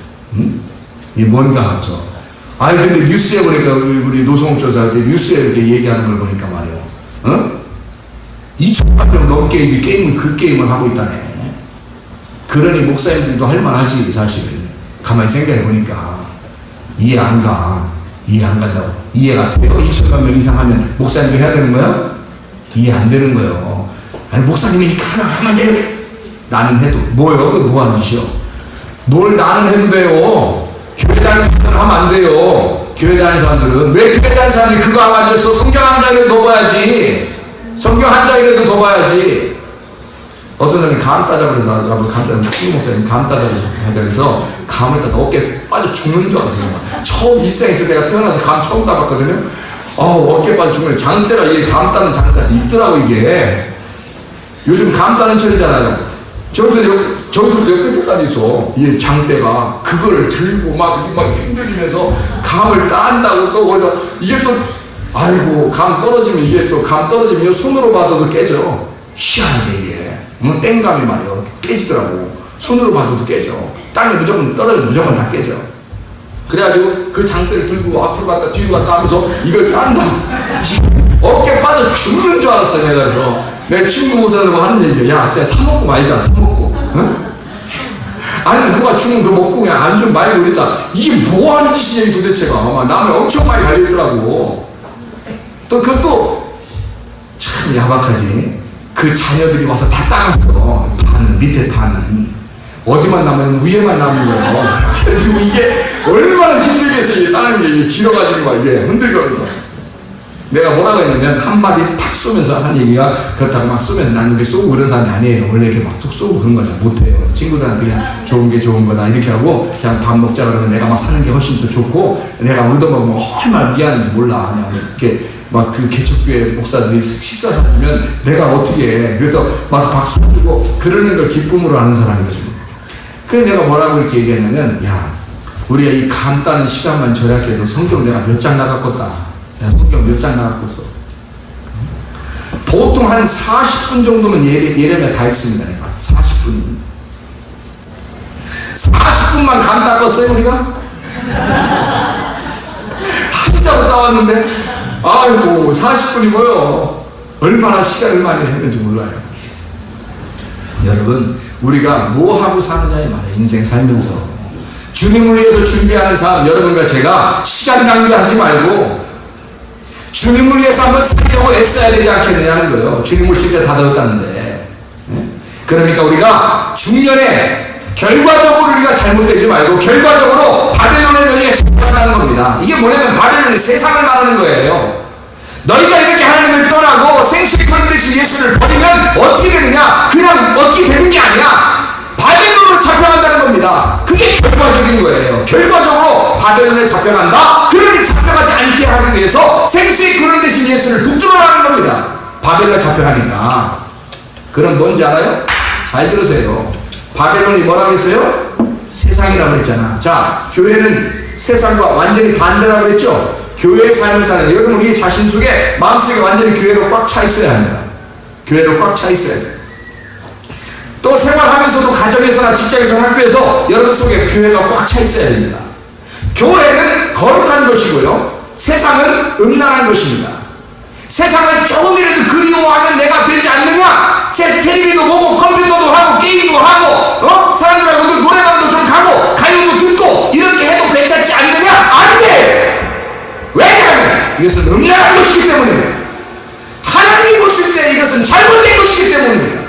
이게 뭔가 하죠. 아니 근데 뉴스에 보니까 우리 노성욱 조사 뉴스에 이렇게 얘기하는 걸 보니까 말이에요. 2천만 명 넘게 그 게임을 하고 있다네. 그러니 목사님들도 할만하지 사실은. 가만히 생각해 보니까 이해 안 가. 이해 안 간다고. 이해가 돼요? 2천만 명 이상 하면 목사님도 해야 되는 거야? 이해 안 되는 거예요. 아니, 목사님이 이렇게 하면 돼. 나는 해도. 뭐요? 그거 뭐 하는 짓이요? 뭘 나는 해도 돼요. 교회 다니는 사람들은 하면 안 돼요. 교회 다니는 사람들은. 왜 교회 다니는 사람들이 그거 안 가져서 성경 한 장이라도 더 봐야지. 성경 한 장이라도 더 봐야지. 어떤 사람이 감 따자고 그래서 나도 감 따자고 목사님 감 따자고 하자 그래서 감을 따서 어깨에 빠져 죽는 줄 알았어요. 처음 일생에서 내가 태어나서 감 처음 따봤거든요. 어깨 빠져 죽는 장대가 이게 감 따는 장대가 있더라고. 이게 요즘 감 따는 철이잖아요. 저기서부터 여기까지 있어. 이 장대가 그거를 들고 막 힘들면서 감을 딴다고 또 거기서 이게 또 아이고 감 떨어지면 이게 또 감 떨어지면 손으로 봐도 깨져. 희한하게 이게 땡감이 말이야 깨지더라고. 손으로 봐도 깨져. 땅에 무조건 떨어지면 무조건 다 깨져. 그래가지고 그 장대를 들고 앞으로 갔다 뒤로 갔다 하면서 이걸 딴다. 어깨 빠져 죽는 줄 알았어. 내가 그래서 내 친구 모사라고 하는 얘기야. 야, 쎄, 사먹고 말자, 사먹고. 응? 아니, 누가 주는 거 먹고 그냥 안 좀 말고 그랬잖아. 이게 뭐 하는 짓이냐, 도대체가. 남의 엄청 많이 달려있더라고. 또, 그것도 참 야박하지. 그 자녀들이 와서 다 따갔어. 반은, 밑에 반은. 어디만 남으면 위에만 남은 거예요. 그리고 이게 얼마나 힘들겠어. 이게 따는 게 길어가지고 막 이게 흔들거려서. 내가 뭐라고 했냐면 한마디 탁 쏘면서 한 얘기가 그렇다고 막 쏘면서 나는 이렇게 쏘고 그런 사람이 아니에요. 원래 이렇게 막 툭 쏘고 그런 거 잘 못해요. 친구들한테 그냥 좋은 게 좋은 거다 이렇게 하고 그냥 밥 먹자 그러면 내가 막 사는 게 훨씬 더 좋고 내가 얻어먹으면 얼마나 미안한지 몰라. 그냥 이렇게 막 그 개척교회 목사들이 식사 사주면 내가 어떻게 해. 그래서 막 박수 치고 그러는 걸 기쁨으로 하는 사람이거든요. 그래서 내가 뭐라고 이렇게 얘기했냐면 야 우리가 이 감 따는 시간만 절약해도 성경 내가 몇 장 나갔겠다. 내가 성경 몇 장 나갔겠어. 보통 한 40분 정도는 예레미야 다 읽습니다. 내가 40분. 40분만 감 닦았어요 우리가? 한자로 따왔는데 아이고 40분이 뭐요? 얼마나 시간을 많이 했는지 몰라요. 여러분 우리가 뭐 하고 사느냐에 말이에요. 인생 살면서 주님을 위해서 준비하는 삶 여러분과 제가 시간 낭비하지 말고 주님을 위해서 한번 살려고 애써야 되지 않겠느냐는 거예요. 주님 오실 때 다 되었다는데. 그러니까 우리가 중년에 결과적으로 우리가 잘못되지 말고 결과적으로 바벨론의 너희가 잘못한다는 겁니다. 이게 뭐냐면 바벨론이 세상을 말하는 거예요. 너희가 이렇게 하나님을 떠나고 생수의 거듭되신 예수를 버리면 어떻게 되느냐? 그냥 어떻게 되는 게 아니야. 바벨론으로 잡혀간다는 겁니다. 그게 결과적인 거예요. 결과적으로 바벨론에 잡혀간다? 그러니 잡혀가지 않게 하기 위해서 생수의 근원 되신 예수를 북종하는 겁니다. 바벨론에 잡혀가니까. 그럼 뭔지 알아요? 잘 들으세요. 바벨론이 뭐라고 했어요? 세상이라고 했잖아. 자, 교회는 세상과 완전히 반대라고 했죠? 교회의 삶을 사는 여러분 우리 자신 속에 마음속에 완전히 교회로 꽉 차 있어야 합니다. 교회로 꽉 차 있어야 돼요. 또 생활하면서도 가정에서나 직장에서나 학교에서 여러분 속에 교회가 꽉 차 있어야 됩니다. 교회는 거룩한 것이고요. 세상은 음란한 것입니다. 세상을 조금이라도 그리워하면 내가 되지 않느냐? 텔레비도 보고 컴퓨터도 하고 게임도 하고 사람들하고 노래방도 좀 가고 가요도 듣고 이렇게 해도 괜찮지 않느냐? 안 돼! 왜냐하면 이것은 음란한 것이기 때문입니다. 하나님이 보실 때 이것은 잘못된 것이기 때문입니다.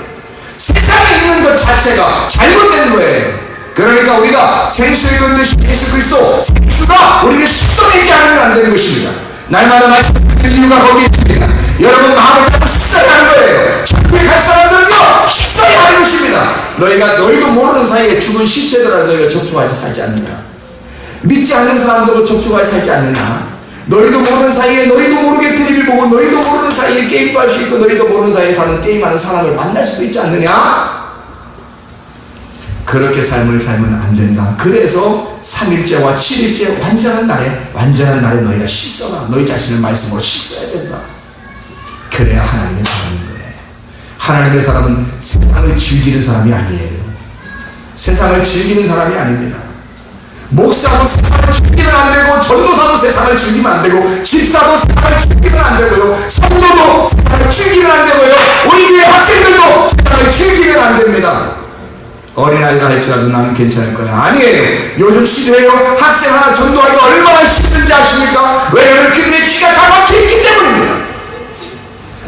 세상에 있는 것 자체가 잘못된 거예요. 그러니까 우리가 생수의 근원 되신 예수 그리스도 생수가 우리를 식어내지 않으면 안 되는 것입니다. 날마다 말씀드리는 이유가 거기에 있습니다. 여러분 마음을 잡고 식어야 하는 거예요. 천국에 갈 사람들은요 식어야 하는 것입니다. 너희도 모르는 사이에 죽은 시체들아 너희가 접촉하지 살지 않느냐. 믿지 않는 사람들과 접촉하지 살지 않느냐. 너희도 모르는 사이에 너희도 모르게 텔레비를 보고 너희도 모르는 사이에 게임도 할 수 있고 너희도 모르는 사이에 다른 게임하는 사람을 만날 수도 있지 않느냐. 그렇게 삶을 살면 안 된다. 그래서 3일째와 7일째 완전한 날에 너희가 씻어라. 너희 자신을 말씀으로 씻어야 된다. 그래야 하나님의 사람인 거예요. 하나님의 사람은 세상을 즐기는 사람이 아니에요. 세상을 즐기는 사람이 아닙니다. 목사도 세상을 즐기면 안 되고 전도사도 세상을 즐기면 안 되고 집사도 세상을 즐기면 안 되고요. 성도도 세상을 즐기면 안 되고요. 우리 교회 학생들도 세상을 즐기면 안 됩니다. 어린아이가 할지라도 나는 괜찮을 거야. 아니에요. 요즘 시대에요. 학생 하나 전도하기 얼마나 힘든지 아십니까? 왜냐하면 그들의 귀가 다 막혀있기 때문입니다.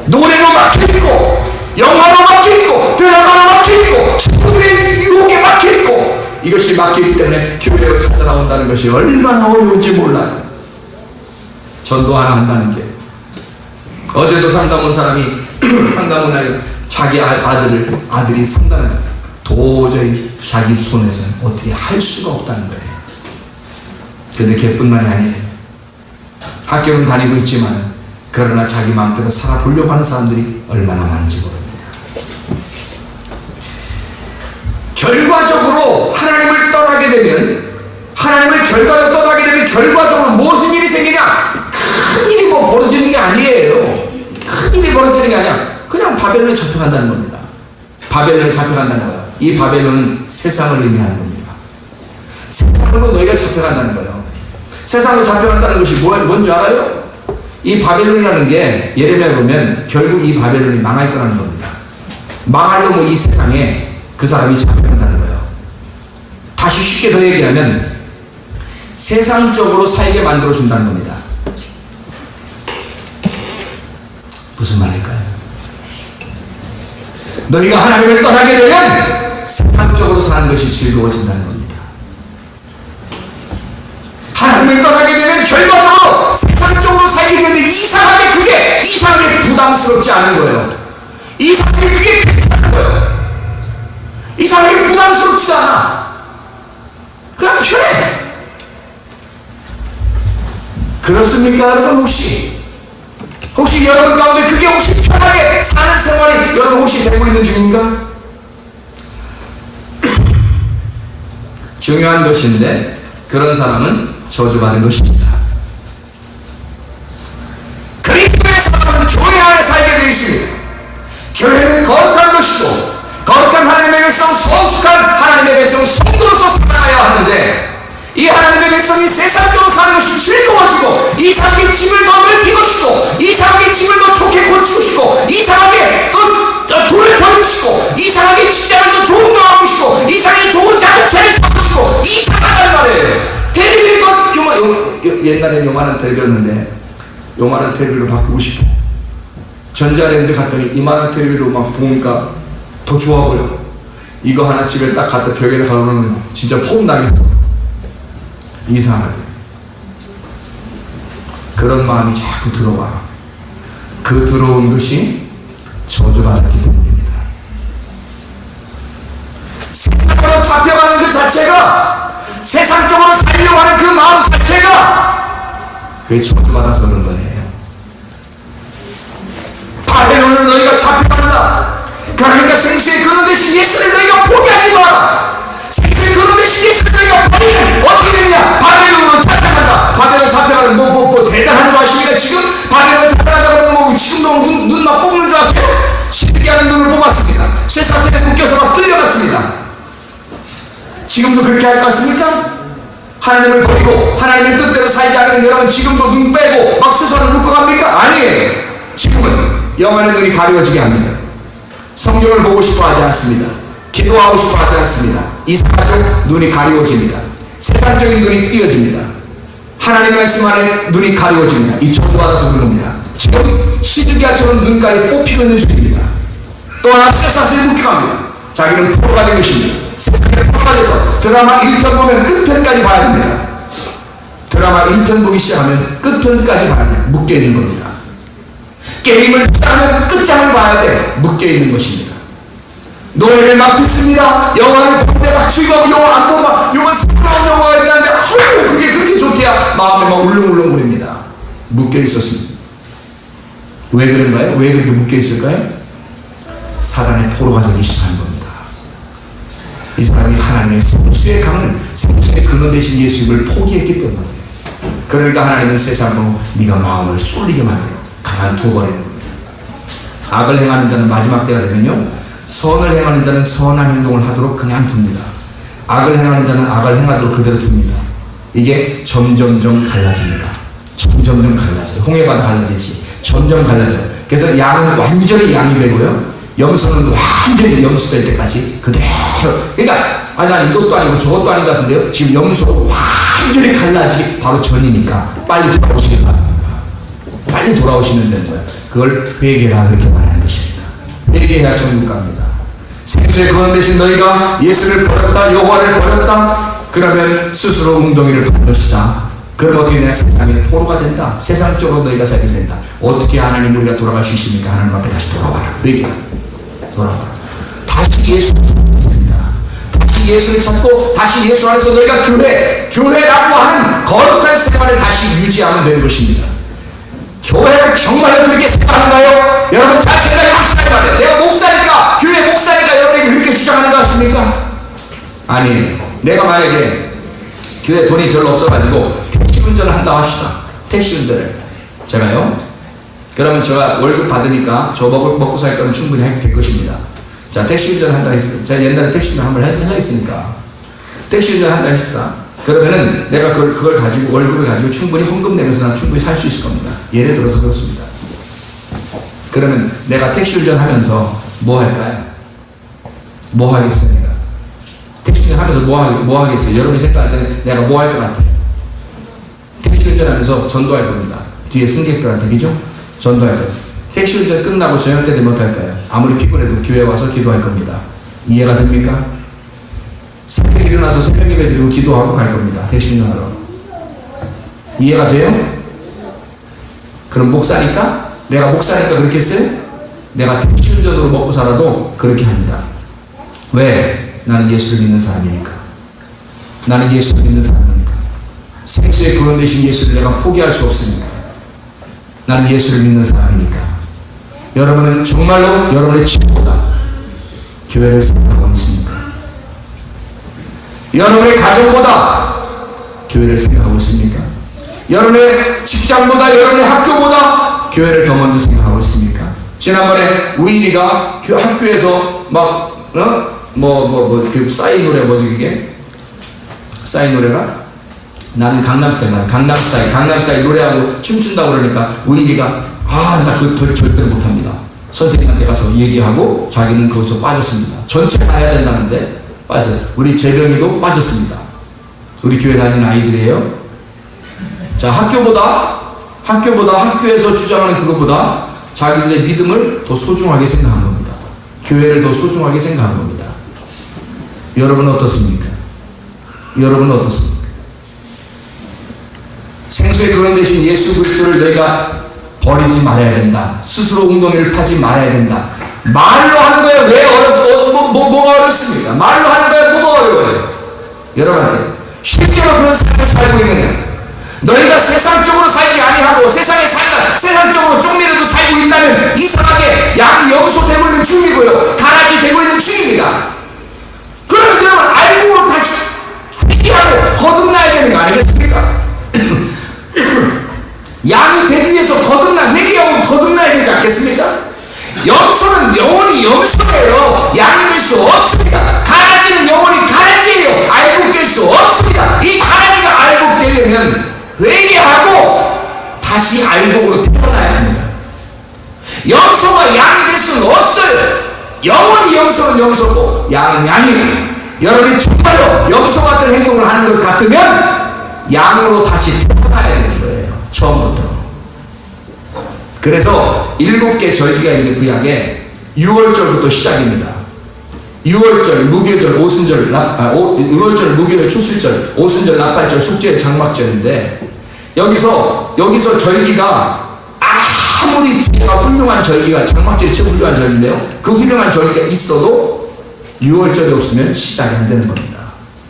노래로 막혀있고, 영화로 막혀있고, 드라마로 막혀있고, 친구들의 유혹에 막혀있고, 이것이 막혀있기 때문에 교회로 찾아나온다는 것이 얼마나 어려운지 몰라요. 전도 하나 한다는 게. 어제도 상담 온 사람이 상담 온 아이 자기 아들이 상담을 도저히 자기 손에서는 어떻게 할 수가 없다는 거예요. 그런데 걔뿐만이 아니에요. 학교는 다니고 있지만 그러나 자기 마음대로 살아보려고 하는 사람들이 얼마나 많은지 모릅니다. 결과적으로 하나님을 떠나게 되면 결과적으로 무슨 일이 생기냐? 큰 일이 뭐 벌어지는 게 아니에요. 큰 일이 벌어지는 게 아니야. 그냥 바벨론에 잡혀간다는 겁니다. 바벨론에 잡혀간다는 거예요. 이 바벨론은 세상을 의미하는 겁니다. 세상으로 너희가 잡혀간다는 거예요. 세상으로 잡혀간다는 것이 뭔지 알아요? 이 바벨론이라는 게 예레미야에 보면 결국 이 바벨론이 망할 거라는 겁니다. 망하려면 이 세상에 그 사람이 잡혀간다는 거예요. 다시 쉽게 더 얘기하면 세상적으로 살게 만들어준다는 겁니다. 무슨 말일까요? 너희가 하나님을 떠나게 되면 세상적으로 사는 것이 즐거워진다는 겁니다. 하나님을 떠나게 되면 결과적으로 세상적으로 살게 되는데 이상하게 부담스럽지 않은 거예요. 이상하게 그게 괜찮은 거예요. 이상하게 부담스럽지 않아. 그냥 편해. 그렇습니까 여러분? 혹시 여러분 가운데 그게 혹시 편하게 사는 생활이 여러분 혹시 되고 있는 중인가? 중요한 것인데 그런 사람은 저주받은 것입니다. 그리스도의 사람은 교회 안에 살게 되어 있습니다. 교회는 거룩한 것이고 거룩한 하나님의 백성, 성숙한 하나님의 백성, 성도로서 살아가야 하는데 이 하나님의 백성이 세상적으로 사는 것이 즐거워지고 이상하게 집을 더 넓히고 싶고 이상하게 집을 더 좋게 고치고 싶고 이상하게 또 돈을 벌고 싶고 이상하게 직장을 더 좋은 거 하고 싶고 이상하게 좋은 자동차를 사고 싶고 이상하단 말이에요. 테레비를 옛날에 요만한 테레비였는데 요만한 테레비로 바꾸고 싶어. 전자랜드 갔더니 이만한 테레비로 막 보니까 더 좋아 보여. 이거 하나 집에 딱 갖다 벽에다 걸어놓으면 진짜 폼 나겠어. 이상하게 그런 마음이 자꾸 들어와. 그 들어온 것이 저주받았기 때문입니다. 세상으로 잡혀가는 그 자체가 세상적으로 살려고 하는 그 마음 자체가 그게 저주받아서 그런 거예요. 바벨론은 너희가 잡혀간다. 그러니까 생수의 근원 대신 예수를 너희가 포기하지 마라. 생수의 근원 대신 예수를 너희가 버리면 어떻게 되냐? 바벨론으로 잡혀간다. 바벨론 잡혀가는 뭐 대단한 줄 아십니까? 지금 바벨론 잡혀간다 그러면 지금도 눈만 뽑는 줄 아세요? 신기하는 눈을 뽑았습니다. 쇠사슬에 묶여서 막 끌려갔습니다. 지금도 그렇게 할 것 같습니까? 하나님을 버리고 하나님의 뜻대로 살지 않으면 여러분 지금도 눈 빼고 막 쇠사슬을 묶어갑니까? 아니에요. 지금은 영안의 눈이 가려지게 합니다. 성경을 보고 싶어 하지 않습니다. 기도하고 싶어 하지 않습니다. 이상하죠? 눈이 가려워집니다. 세상적인 눈이 띄어집니다. 하나님의 말씀 안에 눈이 가려워집니다. 이 저주받아서 그런 겁니다. 지금 시드기야처럼 눈깔이 뽑히고 있는 중입니다. 또 하나 쇠사슬에 묶여갑니다. 자기는 포로가 된 것입니다. 세상에 포로가 돼서 드라마 1편 보면 끝편까지 봐야 됩니다. 드라마 1편 보기 시작하면 끝편까지 봐야 돼요. 묶여있는 겁니다. 게임을 시작하면 끝장을 봐야 돼. 묶여있는 것입니다. 노래를 막 듣습니다. 영화를 볼 때 막 즐거워. 영화 안 보고 영화 새로운 영화가 있는데 아유 그게 그렇게 좋대야 마음이 막 울렁울렁거립니다. 묶여있었습니다. 왜 그런가요? 왜 그렇게 묶여있을까요? 사단의 포로가 되기 시작한 겁니다. 이 사람이 하나님의 생수의 강을 생수의 근원 되신 예수를 포기했기 때문에 그러니까 하나님은 세상으로 네가 마음을 쏠리게 만들어 가만두어버리는 겁니다. 악을 행하는 자는 마지막 때가 되면요 선을 행하는 자는 선한 행동을 하도록 그냥 둡니다. 악을 행하는 자는 악을 행하도록 그대로 둡니다. 이게 점점점 갈라집니다. 점점점 갈라져요. 홍해바다 갈라지지 점점 갈라져요. 그래서 양은 완전히 양이 되고요 염소는 완전히 염소될 때까지 그대로. 그러니까 난 이것도 아니고 저것도 아닌 것 같은데요. 지금 염소가 완전히 갈라지기 바로 전이니까 빨리 돌아오시는 거야. 빨리 돌아오시면 되는 거야. 그걸 회개라 그렇게 말하는 것입니다. 회개해야 천국 갑니다. 생수의 근원 대신 너희가 예수를 버렸다, 여호와를 버렸다. 그러면 스스로 웅덩이를 판 것이다. 그럼 어떻게 되냐? 세상의 포로가 된다. 세상적으로 너희가 살게 된다. 어떻게 하나님 우리가 돌아갈 수 있습니까? 하나님 앞에 다시 돌아와라. 회개. 돌아와라. 다시 예수 찾습니다. 다시 예수를 찾고 다시 예수 안에서 너희가 교회라고 하는 거룩한 생활을 다시 유지하면 되는 것입니다. 교회를 정말로 그렇게 생각하는가요? 여러분 잘 생각해 보시기 바랍니다. 내가 목사니까, 교회 목사니까 여러분에게 그렇게 주장하는 것 같습니까? 아니, 내가 만약에 교회 돈이 별로 없어가지고 택시 운전을 한다 합시다. 택시 운전을 제가요. 그러면 제가 월급 받으니까 저 먹고 살 거는 충분히 될 것입니다. 자, 택시 운전 한다 했어요. 제가 옛날에 택시 운전 한번 했으니까 택시 운전 한다 했습니다. 그러면은 내가 그걸 가지고 월급을 가지고 충분히 헌금 내면서 난 충분히 살 수 있을 겁니다. 예를 들어서 그렇습니다. 그러면 내가 택시 운전 하면서 뭐 할까요? 뭐 하겠어요, 내가? 택시 운전 하면서 뭐 하겠어요? 여러분이 생각할 때는 내가 뭐 할 것 같아요? 택시 운전 하면서 전도할 겁니다. 뒤에 승객들한테, 그죠? 전도할 거예요. 택시 운전 끝나고 저녁 때 되면 어떨까요? 아무리 피곤해도 교회 와서 기도할 겁니다. 이해가 됩니까? 새벽에 일어나서 새벽 예배 드리고 기도하고 갈 겁니다. 택시 운전하러. 이해가 돼요? 그럼 목사니까? 내가 목사니까 그렇게 했어요? 내가 택시 운전으로 먹고 살아도 그렇게 합니다. 왜? 나는 예수를 믿는 사람이니까. 나는 예수를 믿는 사람이니까. 생수의 근원 되신 예수를 내가 포기할 수 없으니까. 나는 예수를 믿는 사람이니까. 여러분은 정말로 여러분의 집보다 교회를 생각하고 있습니까? 여러분의 가정보다 교회를 생각하고 있습니까? 여러분의 직장보다, 여러분의 학교보다 교회를 더 먼저 생각하고 있습니까? 지난번에 우일이가 학교에서 막 그 싸이 노래 뭐지 그게? 싸이 노래가? 나는 강남스타일 노래하고 춤춘다고 그러니까 우일이가 나 그거 절대로 못합니다. 선생님한테 가서 얘기하고 자기는 거기서 빠졌습니다. 전체 다 해야 된다는데 빠졌어요. 우리 재령이도 빠졌습니다. 우리 교회 다니는 아이들이에요. 자, 학교에서 주장하는 그것보다 자기들의 믿음을 더 소중하게 생각한 겁니다. 교회를 더 소중하게 생각한 겁니다. 여러분은 어떻습니까? 생수의 근원 되신 예수 그리스도를 너희가 버리지 말아야 된다. 스스로 웅덩이를 파지 말아야 된다. 말로 하는 거예요. 왜 뭐가 어렵습니까? 말로 하는 거예요. 뭐가 어려워요? 여러분한테 실제로 그런 삶을 살고 있느냐? 너희가 세상적으로 살지 아니하고 세상적으로 좀이라도 살고 있다면 이상하게 양이 염소되고 있는 중이고요. 가라지 되고 있는 중입니다. 그러면 여러분 알고 다시 회개하고 거듭나야 되는 거 아니겠습니까? 양이 되기 위해서 회개하고 거듭나야 되지 않겠습니까? 염소는 영원히 염소예요. 양이 될 수 없습니다. 가라지는 영원히 가라지예요. 알곡될 수 없습니다. 이 가라지가 알곡되려면 회개하고 다시 알곡으로 태어나야 합니다. 염소가 양이 될 수는 없어요. 영원히 염소는 염소고 양은 양이에요. 여러분이 정말로 염소 같은 행동을 하는 것 같으면 양으로 다시 태어나야 되는 거예요. 처음부터. 그래서 7개 절기가 있는 구약에 6월절부터 시작입니다. 6월절, 무교절, 오순절, 6월절, 무교절, 추수절, 오순절, 나팔절, 숙제, 장막절인데 여기서 절기가 아무리 뒤가 훌륭한 절기가 장막절이 최고 훌륭한 절기인데요. 그 훌륭한 절기가 있어도 6월절이 없으면 시작이 안 되는 겁니다.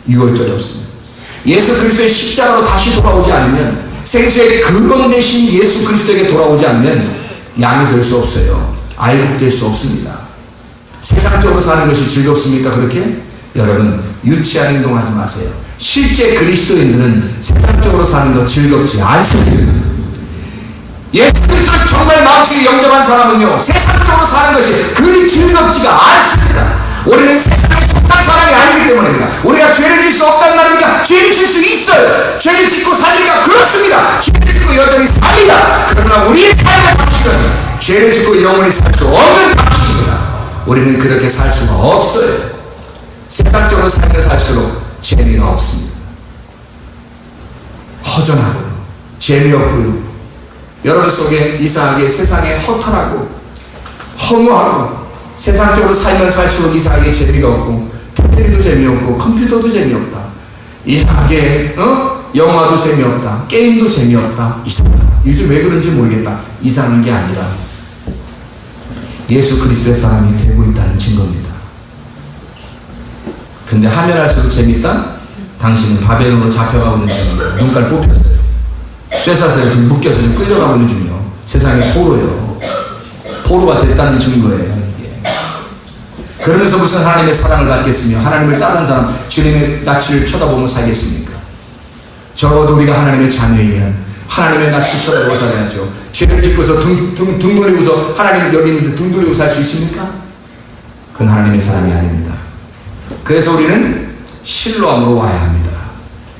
6월절이 없으면. 예수 그리스도의 십자가로 다시 돌아오지 않으면 생수의 근원 되신 예수 그리스도에게 돌아오지 않으면 양이 될 수 없어요. 알곡될 수 없습니다. 세상적으로 사는 것이 즐겁습니까? 그렇게? 여러분 유치한 행동하지 마세요. 실제 그리스도인들은 세상적으로 사는 거 즐겁지 않습니다. 예수 그리스도를 정말 마음속에 영접한 사람은요 세상적으로 사는 것이 그리 즐겁지가 않습니다. 우리는 세상에 속한 사람이 아니기 때문입니다. 우리가 죄를 질 수 없다는 말입니까? 죄를 질 수 있어요. 죄를 짓고 살리니까 그렇습니다. 죄를 짓고 여전히 삽니다. 그러나 우리의 삶의 방식은 죄를 짓고 영원히 살 수 없는 방식입니다. 우리는 그렇게 살 수가 없어요. 세상적으로 살면 살수록 재미가 없습니다. 허전하고요, 재미없고요, 여러분 속에 이상하게 세상에 허탈하고 허무하고, 세상적으로 살면 살수록 이상하게 재미가 없고, 텔레비도 재미없고, 컴퓨터도 재미없다. 이상하게 영화도 재미없다, 게임도 재미없다. 이상하다. 요즘 왜 그런지 모르겠다. 이상한 게 아니라 예수 그리스도의 사람이 되고 있다는 증거입니다. 근데 하면 할수록 재밌다? 당신은 바벨론으로 잡혀가고 있는 중이에요. 눈깔 뽑혔어요. 쇠사슬에 지금 묶여서 지금 끌려가고 있는 중이에요. 세상의 포로예요. 포로가 됐다는 증거예요, 이게. 그러면서 무슨 하나님의 사랑을 받겠으며 하나님을 따르는 사람 주님의 낯을 쳐다보며 살겠습니까? 적어도 우리가 하나님의 자녀이면 하나님의 낯을 쳐다보고 살아야죠. 죄를 짓고서 등 돌리고서 하나님 여기 있는데 등 돌리고 살 수 있습니까? 그건 하나님의 사람이 아닙니다. 그래서 우리는 실로암으로 와야 합니다.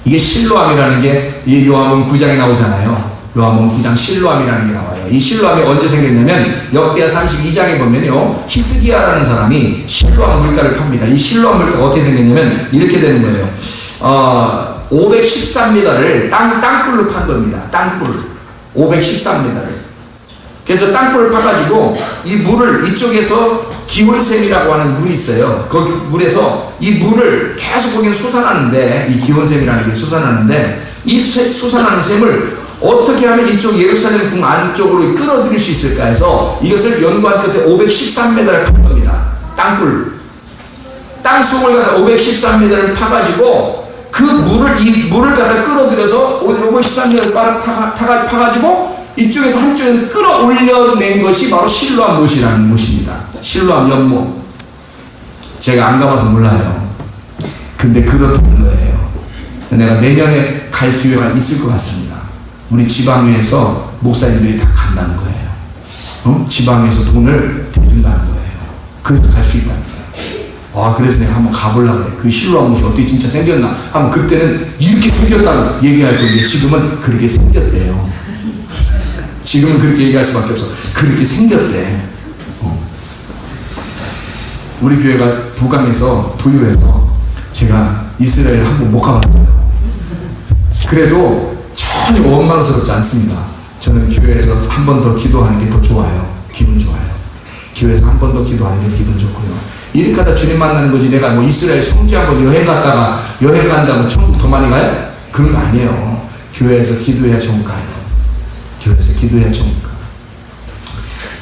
이게 실로암이라는 게 이 요한복음 9장에 나오잖아요. 요한복음 9장 실로암이라는 게 나와요. 이 실로암이 언제 생겼냐면 역대하 32장에 보면요, 히스기야라는 사람이 실로암 물가를 팝니다. 이 실로암 물가가 어떻게 생겼냐면 이렇게 되는 거예요. 513m를 땅굴로 판 겁니다. 땅굴 513m를. 그래서 땅굴을 파가지고 이 물을, 이쪽에서 기온샘이라고 하는 물이 있어요. 그 물에서 이 물을 계속 거기는 솟아나는데, 이 기온샘이라는 게 솟아나는데, 이 솟아나는 샘을 어떻게 하면 이쪽 예루살렘 궁 안쪽으로 끌어들일 수 있을까 해서 이것을 연구한 끝에 513m를 판 겁니다. 땅속을 갖다 513m를 파가지고 그 물을, 이 물을 갖다 끌어들여서 513m를 파가지고 이쪽에서 한쪽에서 끌어올려낸 것이 바로 실로암 못이라는 못입니다. 실로암 연못. 제가 안 가봐서 몰라요. 근데 그렇다는 거예요. 내가 내년에 갈 기회가 있을 것 같습니다. 우리 지방에서 목사님들이 다 간다는 거예요. 지방에서 돈을 대준다는 거예요. 그래도 갈 수 있다는 거예요. 그래서 내가 한번 가보려고 해. 그 실로암 못이 어떻게 진짜 생겼나 하면 그때는 이렇게 생겼다고 얘기할 건데 지금은 그렇게 생겼대요. 지금은 그렇게 얘기할 수밖에 없어. 그렇게 생겼대. 우리 교회가 부강에서 부유해서 제가 이스라엘 한번 못 가봤어요. 그래도 전혀 원망스럽지 않습니다. 저는 교회에서 한 번 더 기도하는 게 더 좋아요. 기분 좋아요. 교회에서 한 번 더 기도하는 게 기분 좋고요. 이렇게 하다 주님 만나는 거지, 내가 뭐 이스라엘 성지 한번 여행 갔다가 여행 간다고 천국 더 많이 가요? 그런 거 아니에요. 교회에서 기도해야 천국 가요. 교회에서 기도해야 천국 가요.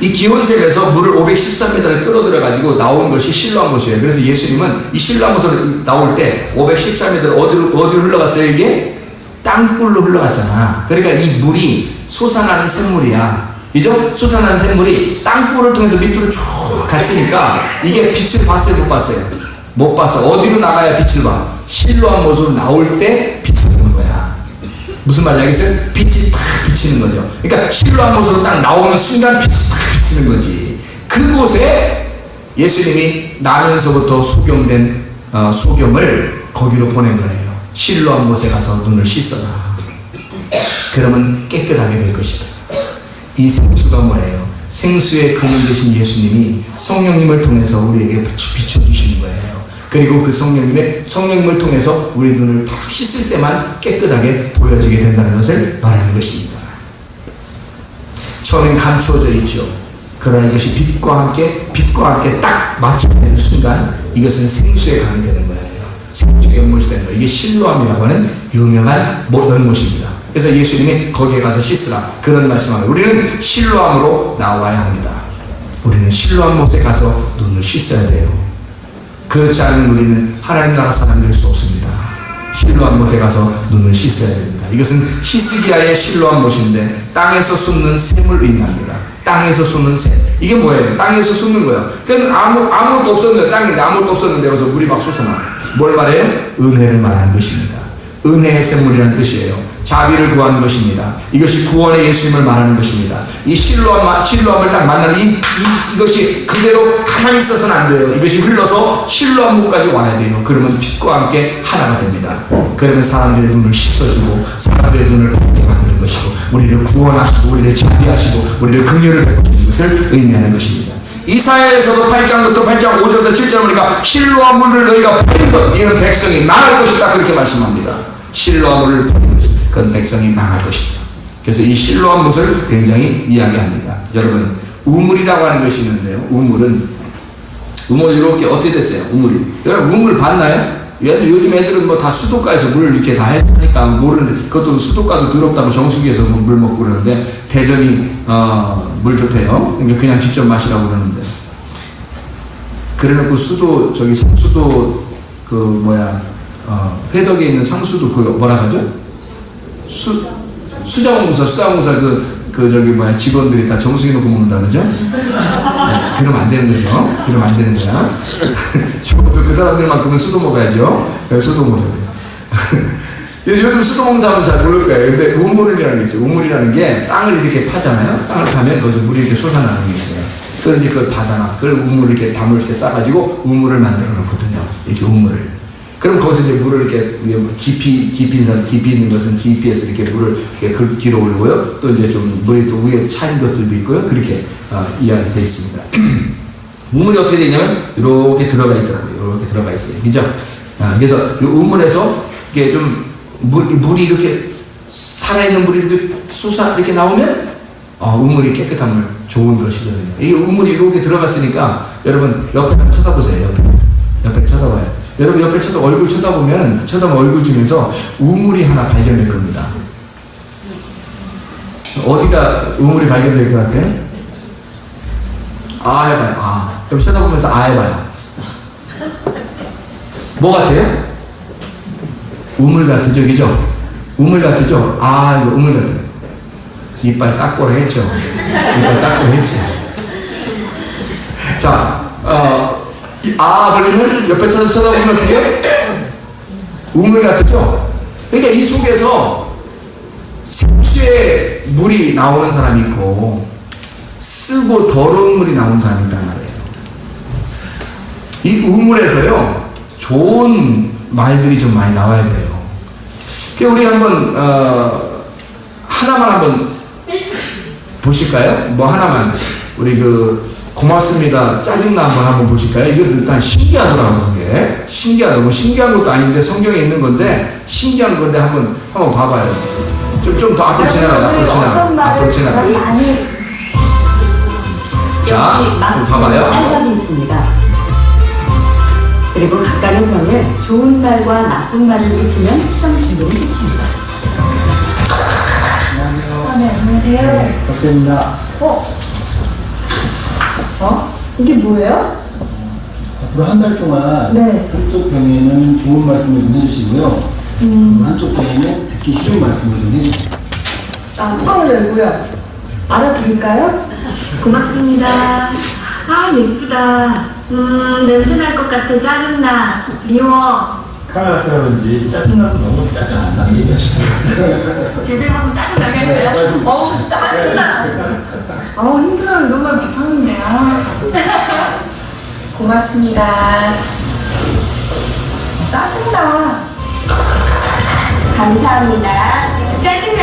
이 기온샘에서 물을 513m를 끌어들여가지고 나온 것이 실로암 못이에요. 그래서 예수님은 이 실로암 못을 나올 때 513m를 어디로 흘러갔어요? 이게 땅굴로 흘러갔잖아. 그러니까 이 물이 솟아나는 샘물이야. 그죠? 솟아나는 샘물이 땅굴을 통해서 밑으로 쭉 갔으니까 이게 빛을 봤어요? 못 봤어요? 못 봤어. 어디로 나가야 빛을 봐? 실로암 못으로 나올 때 빛을 보는 거야. 무슨 말인지 알겠어요? 빛이 탁 비치는 거죠. 그러니까 실로암 못으로 딱 나오는 순간 빛이 탁 비치는 거지. 그곳에 예수님이 나면서부터 소경된 소경을 거기로 보낸 거예요. 실로암 못에 가서 눈을 씻어라. 그러면 깨끗하게 될 것이다. 이 생수가 뭐예요? 생수의 근원 되신 예수님이 성령님을 통해서 우리에게 비춰주시는 거예요. 그리고 그 성령님을 통해서 우리 눈을 탁 씻을 때만 깨끗하게 보여지게 된다는 것을 말하는 것입니다. 처음엔 감추어져 있죠. 그러나 이것이 빛과 함께 딱 맞춰지는 순간 이것은 생수의 강이 되는 거예요. 생수의 연못이 되는 거예요. 이게 실로암이라고 하는 유명한 연못입니다. 그래서 예수님이 거기에 가서 씻으라, 그런 말씀을. 우리는 실로암으로 나와야 합니다. 우리는 실로암 못에 가서 눈을 씻어야 돼요. 그렇지 않은 우리는 하나님 나라 사람 될 수 없습니다. 실로암 못에 가서 눈을 씻어야 됩니다. 이것은 히스기야의 실로암 못인데 땅에서 솟는 샘을 의미합니다. 땅에서 솟는 샘. 이게 뭐예요? 땅에서 솟는 거예요. 그러니까 아무것도 없었는데, 땅에 아무것도 없었는데 그래서 물이 막 솟아나. 뭘 말해요? 은혜를 말하는 것입니다. 은혜의 샘물이라는 뜻이에요. 자비를 구하는 것입니다. 이것이 구원의 예수님을 말하는 것입니다. 이 실로암을 딱 만나는 이것이 그대로 가만히 있어서는 안 돼요. 이것이 흘러서 실로암까지 와야 돼요. 그러면 빛과 함께 하나가 됩니다. 그러면 사람들의 눈을 씻어주고 사람들의 눈을 밝게 만드는 것이고 우리를 구원하시고 우리를 자비하시고 우리를 긍휼을 베푸시는 것을 의미하는 것입니다. 이사야에서도 8장부터 8장 5절부터 7절 보니까 실로와 물을 너희가 버린 것 이는 백성이 망할 것이다 그렇게 말씀합니다. 실로와 물을 버린 것 그건 백성이 망할 것이다. 그래서 이 실로와 물을 굉장히 이야기합니다. 여러분 우물이라고 하는 것이 있는데요. 우물 이렇게 어떻게 됐어요? 우물이 여러분 우물 봤나요? 요즘 애들은 뭐 다 수도가에서 물 이렇게 다 했으니까 모르는데 그것도 수도가도 더럽다고 정수기에서 물 먹고 그러는데 대전이 물 좋대요. 그러니까 그냥 직접 마시라고 그러는데 그래놓고 상수도 회덕에 있는 상수도 그거 하죠? 수자공사 직원들이 다 정수기 놓고 먹는다 그죠? 그러면 안 되는 거죠. 그러면 안 되는 거야. 그 사람들만큼은 수도 먹어야죠. 수도 먹어야 돼요. 요즘 수도 먹는 사람은 잘 모를 거예요. 근데 우물이라는 게 있어요. 우물이라는 게 땅을 이렇게 파잖아요. 땅을 파면 거기서 물이 이렇게 솟아나는 게 있어요. 그걸 이제 그걸 받아놔. 그걸 우물을 이렇게 담을 이렇게 싸가지고 우물을 만들어 놓거든요. 이렇게 우물을. 그럼 거기서 이제 물을 이렇게 깊이 있는 것은 깊이에서 이렇게 물을 이렇게 뒤로 올리고요. 또 이제 좀 물이 또 위에 차인 것들도 있고요. 그렇게 이야기되어 있습니다. 우물이 어떻게 되냐면 이렇게 들어가 있더라고요. 이렇게 들어가 있어요. 그죠? 그래서 이 우물에서 이게 좀 물이 이렇게 살아있는 물이 이렇게 이렇게 나오면 우물이 깨끗한 물, 좋은 것이거든요. 이게 우물이 이렇게 들어갔으니까 여러분 옆에 한번 쳐다보세요. 옆에 쳐다봐요. 여러분 옆에 얼굴 쳐다보면 얼굴 중에서 우물이 하나 발견될 겁니다. 어디가 우물이 발견될 것 같아요? 해봐요. 그럼 쳐다보면서 해봐요. 뭐 같아요? 우물 같죠, 그죠? 우물 같죠? 이거 우물 같아요. 이빨 깎고 했죠. 자, 그러면 옆에 쳐다보면 어떻게? 우물 같죠? 그러니까 이 속에서 생수의 물이 나오는 사람이 있고 쓰고 더러운 물이 나오는 사람이 있단 말이에요. 이 우물에서요 좋은 말들이 좀 많이 나와야 돼요. 그러니까 우리 한번 하나만 한번 보실까요? 뭐 하나만 우리 고맙습니다. 짜증나 한번 보실까요? 이거 일단 신기하더라고요. 그게 신기하다. 뭐 신기한 것도 아닌데 성경에 있는 건데 신기한 건데 한번 봐봐요. 좀 더 앞으로 지나가요. 앞으로 지나가. 자, 봐봐요. 쌀밥이 있습니다. 그리고 가까운 병에 좋은 말과 나쁜 말을 붙이면 시험 중독이 끝입니다. 네, 안녕하세요. 박재입니다. 이게 뭐예요? 앞으로 한 달 동안 네. 한쪽 병에는 좋은 말씀을 좀 해주시고요. 한쪽 병에는 듣기 싫은 말씀을 좀 해주세요. 뚜껑을 열고요. 알아들을까요? 고맙습니다. 예쁘다. 냄새 날 것 같아. 짜증나. 미워. 카메라라든지 짜증나도 너무 짜증 안 나게 얘기하시는 제대로 한번 짜증나게 할까요? 짜증나! 힘들어요. 이런 말 못하는데. 고맙습니다. 짜증나. 감사합니다. 짜증나.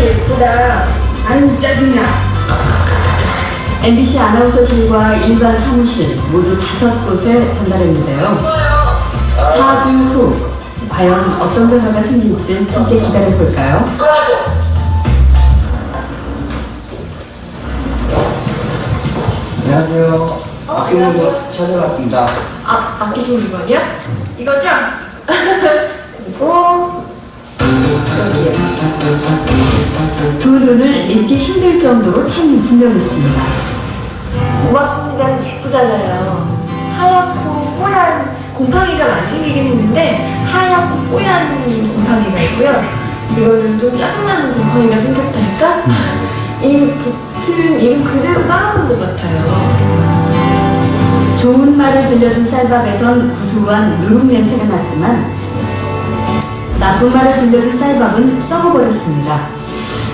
예쁘다. 짜증나. MBC 아나운서실과 일반 사무실 모두 5곳에 전달했는데요. 4주 후 과연 어떤 변화가 생길지 함께 기다려볼까요? 안녕하세요. 아끼는 찾아왔습니다. 아끼신 물건이요? 이거죠? 그리고 두 눈을 읽기 힘들 정도로 차이는 분명했습니다. 고맙습니다. 예쁘잖아요. 하얗고 뽀얀 곰팡이가 많이 생기긴 했는데 하얗고 뽀얀 곰팡이가 있고요. 이거는 좀 짜증나는 곰팡이가 생겼다니까 이 붙은 이름 그대로 따라온 것 같아요. 좋은 말을 들려준 쌀밥에선 구수한 누룩 냄새가 났지만 나쁜 말을 들려준 쌀밥은 썩어버렸습니다.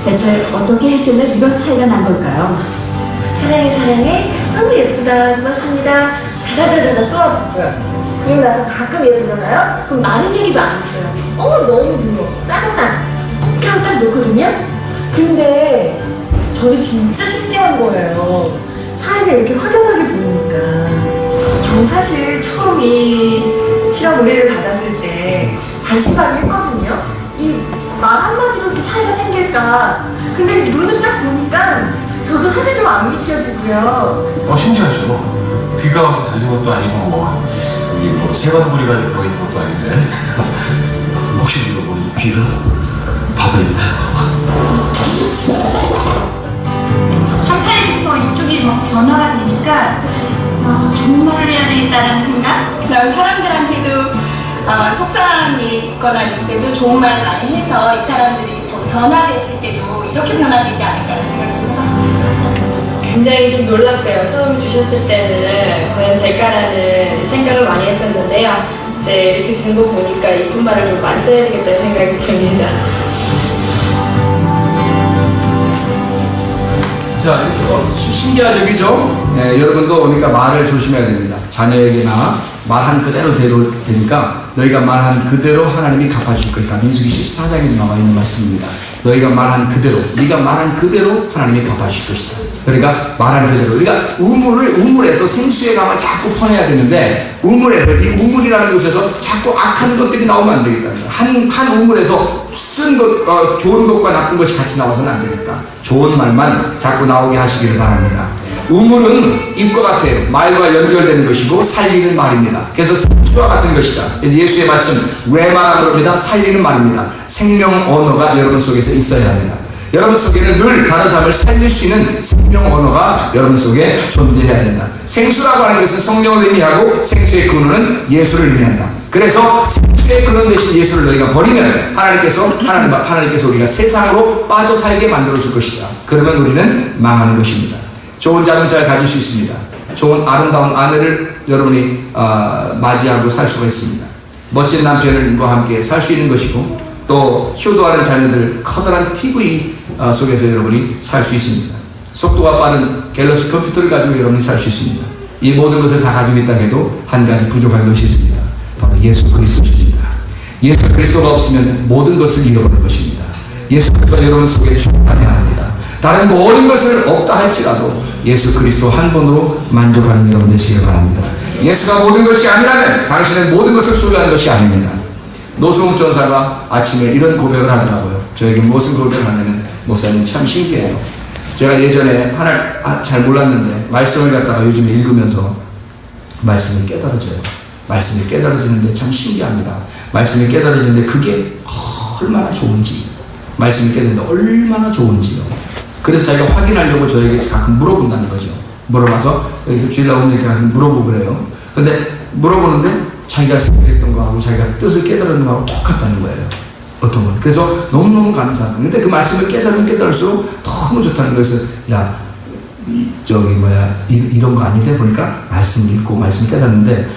대체 어떻게 했길래 이런 차이가 난 걸까요? 사랑해 너무 예쁘다 고맙습니다 다다다다다 쏘아줬고요. 그리고 나서 가끔 예쁘잖아요? 그럼 많은 얘기도 안 했어요. 너무 미워 짜증나 이렇게 하고 딱 놓거든요. 근데 저도 진짜 신기한 거예요. 차이가 이렇게 확연하게 보이니까 전 사실 처음 이 실험 의뢰를 받았을 때 반신반의 했거든요. 이 말 한마디로 이렇게 차이가 생길까. 근데 눈을 딱 보니까 저도 사실 좀 안 믿겨지고요. 신기하죠. 귀가 달린 것도 아니고 여기 새가구리가 들어있는 것도 아닌데 혹시 이거 뭐 귀가 닫아있나요? 3차일부터 이쪽이 막 변화가 되니까 종로를 해야 되겠다는 생각? 그다음에 사람들한테도 속상한 일 있거나 있을 때도 좋은 말을 많이 해서 이 사람들이 변화됐을 때도 이렇게 변화되지 않을까라는 생각을 해봤습니다. 굉장히 좀 놀랐고요. 처음 주셨을 때는 과연 될까라는 생각을 많이 했었는데요. 이제 이렇게 된 거 보니까 이쁜 말을 좀 많이 써야 되겠다는 생각이 듭니다. 자, 이렇게 신기하죠, 그죠? 여러분도 그러니까 말을 조심해야 됩니다. 자녀에게나 말한 그대로 되니까 너희가 말한 그대로 하나님이 갚아줄 것이다. 민수기 14장에 나와 있는 말씀입니다. 너희가 말한 그대로, 네가 말한 그대로 하나님이 갚아줄 것이다. 그러니까 말한 그대로. 그러니까 우물에서 생수에 가면 자꾸 퍼내야 되는데 우물에서 이 우물이라는 곳에서 자꾸 악한 것들이 나오면 안 되겠다. 한 우물에서 쓴 것, 좋은 것과 나쁜 것이 같이 나와서는 안 되겠다. 좋은 말만 자꾸 나오게 하시기를 바랍니다. 우물은 입과 같아요. 말과 연결되는 것이고 살리는 말입니다. 그래서 생수와 같은 것이다. 그래서 예수의 말씀 뇌마라 그럽니다. 살리는 말입니다. 생명 언어가 여러분 속에서 있어야 합니다. 여러분 속에는 늘 다른 사람을 살릴 수 있는 생명 언어가 여러분 속에 존재해야 된다. 생수라고 하는 것은 성령을 의미하고 생수의 근원은 예수를 의미한다. 그래서 생수의 근원 대신 예수를 너희가 버리면 하나님께서 우리가 세상으로 빠져 살게 만들어 줄 것이다. 그러면 우리는 망하는 것입니다. 좋은 자동차를 가질 수 있습니다. 좋은 아름다운 아내를 여러분이 맞이하고 살 수가 있습니다. 멋진 남편과 함께 살 수 있는 것이고 또 효도하는 자녀들 커다란 TV 속에서 여러분이 살 수 있습니다. 속도가 빠른 갤럭시 컴퓨터를 가지고 여러분이 살 수 있습니다. 이 모든 것을 다 가지고 있다 해도 한 가지 부족한 것이 있습니다. 바로 예수 그리스도입니다. 예수 그리스도가 없으면 모든 것을 잃어버린 것입니다. 예수 그리스도가 여러분 속에 충만해야 합니다. 다른 모든 것을 없다 할지라도 예수 그리스도 한 분으로 만족하는 여러분 되시길 바랍니다. 예수가 모든 것이 아니라면 당신은 모든 것을 소유한 것이 아닙니다. 노승욱 전사가 아침에 이런 고백을 하더라고요. 저에게 무슨 고백을 하냐면 목사님 참 신기해요. 제가 예전에 하나를 잘 몰랐는데 말씀을 갖다가 요즘에 읽으면서 말씀이 깨달아져요. 말씀이 깨달아지는데 참 신기합니다. 말씀이 깨달아지는데 그게 얼마나 좋은지, 말씀이 깨달아지는데 얼마나 좋은지요. 그래서 자기가 확인하려고 저에게 가끔 물어본다는 거죠. 물어봐서 주일날 오면 이렇게 물어보고 그래요. 근데 물어보는데 자기가 생각했던 거하고 자기가 뜻을 깨달은 거하고 똑같다는 거예요. 어떤 건. 그래서 너무너무 감사하고. 근데 그 말씀을 깨달을수록 너무 좋다는 거에서 이런 거 아닌데 보니까 말씀 읽고 말씀 깨달았는데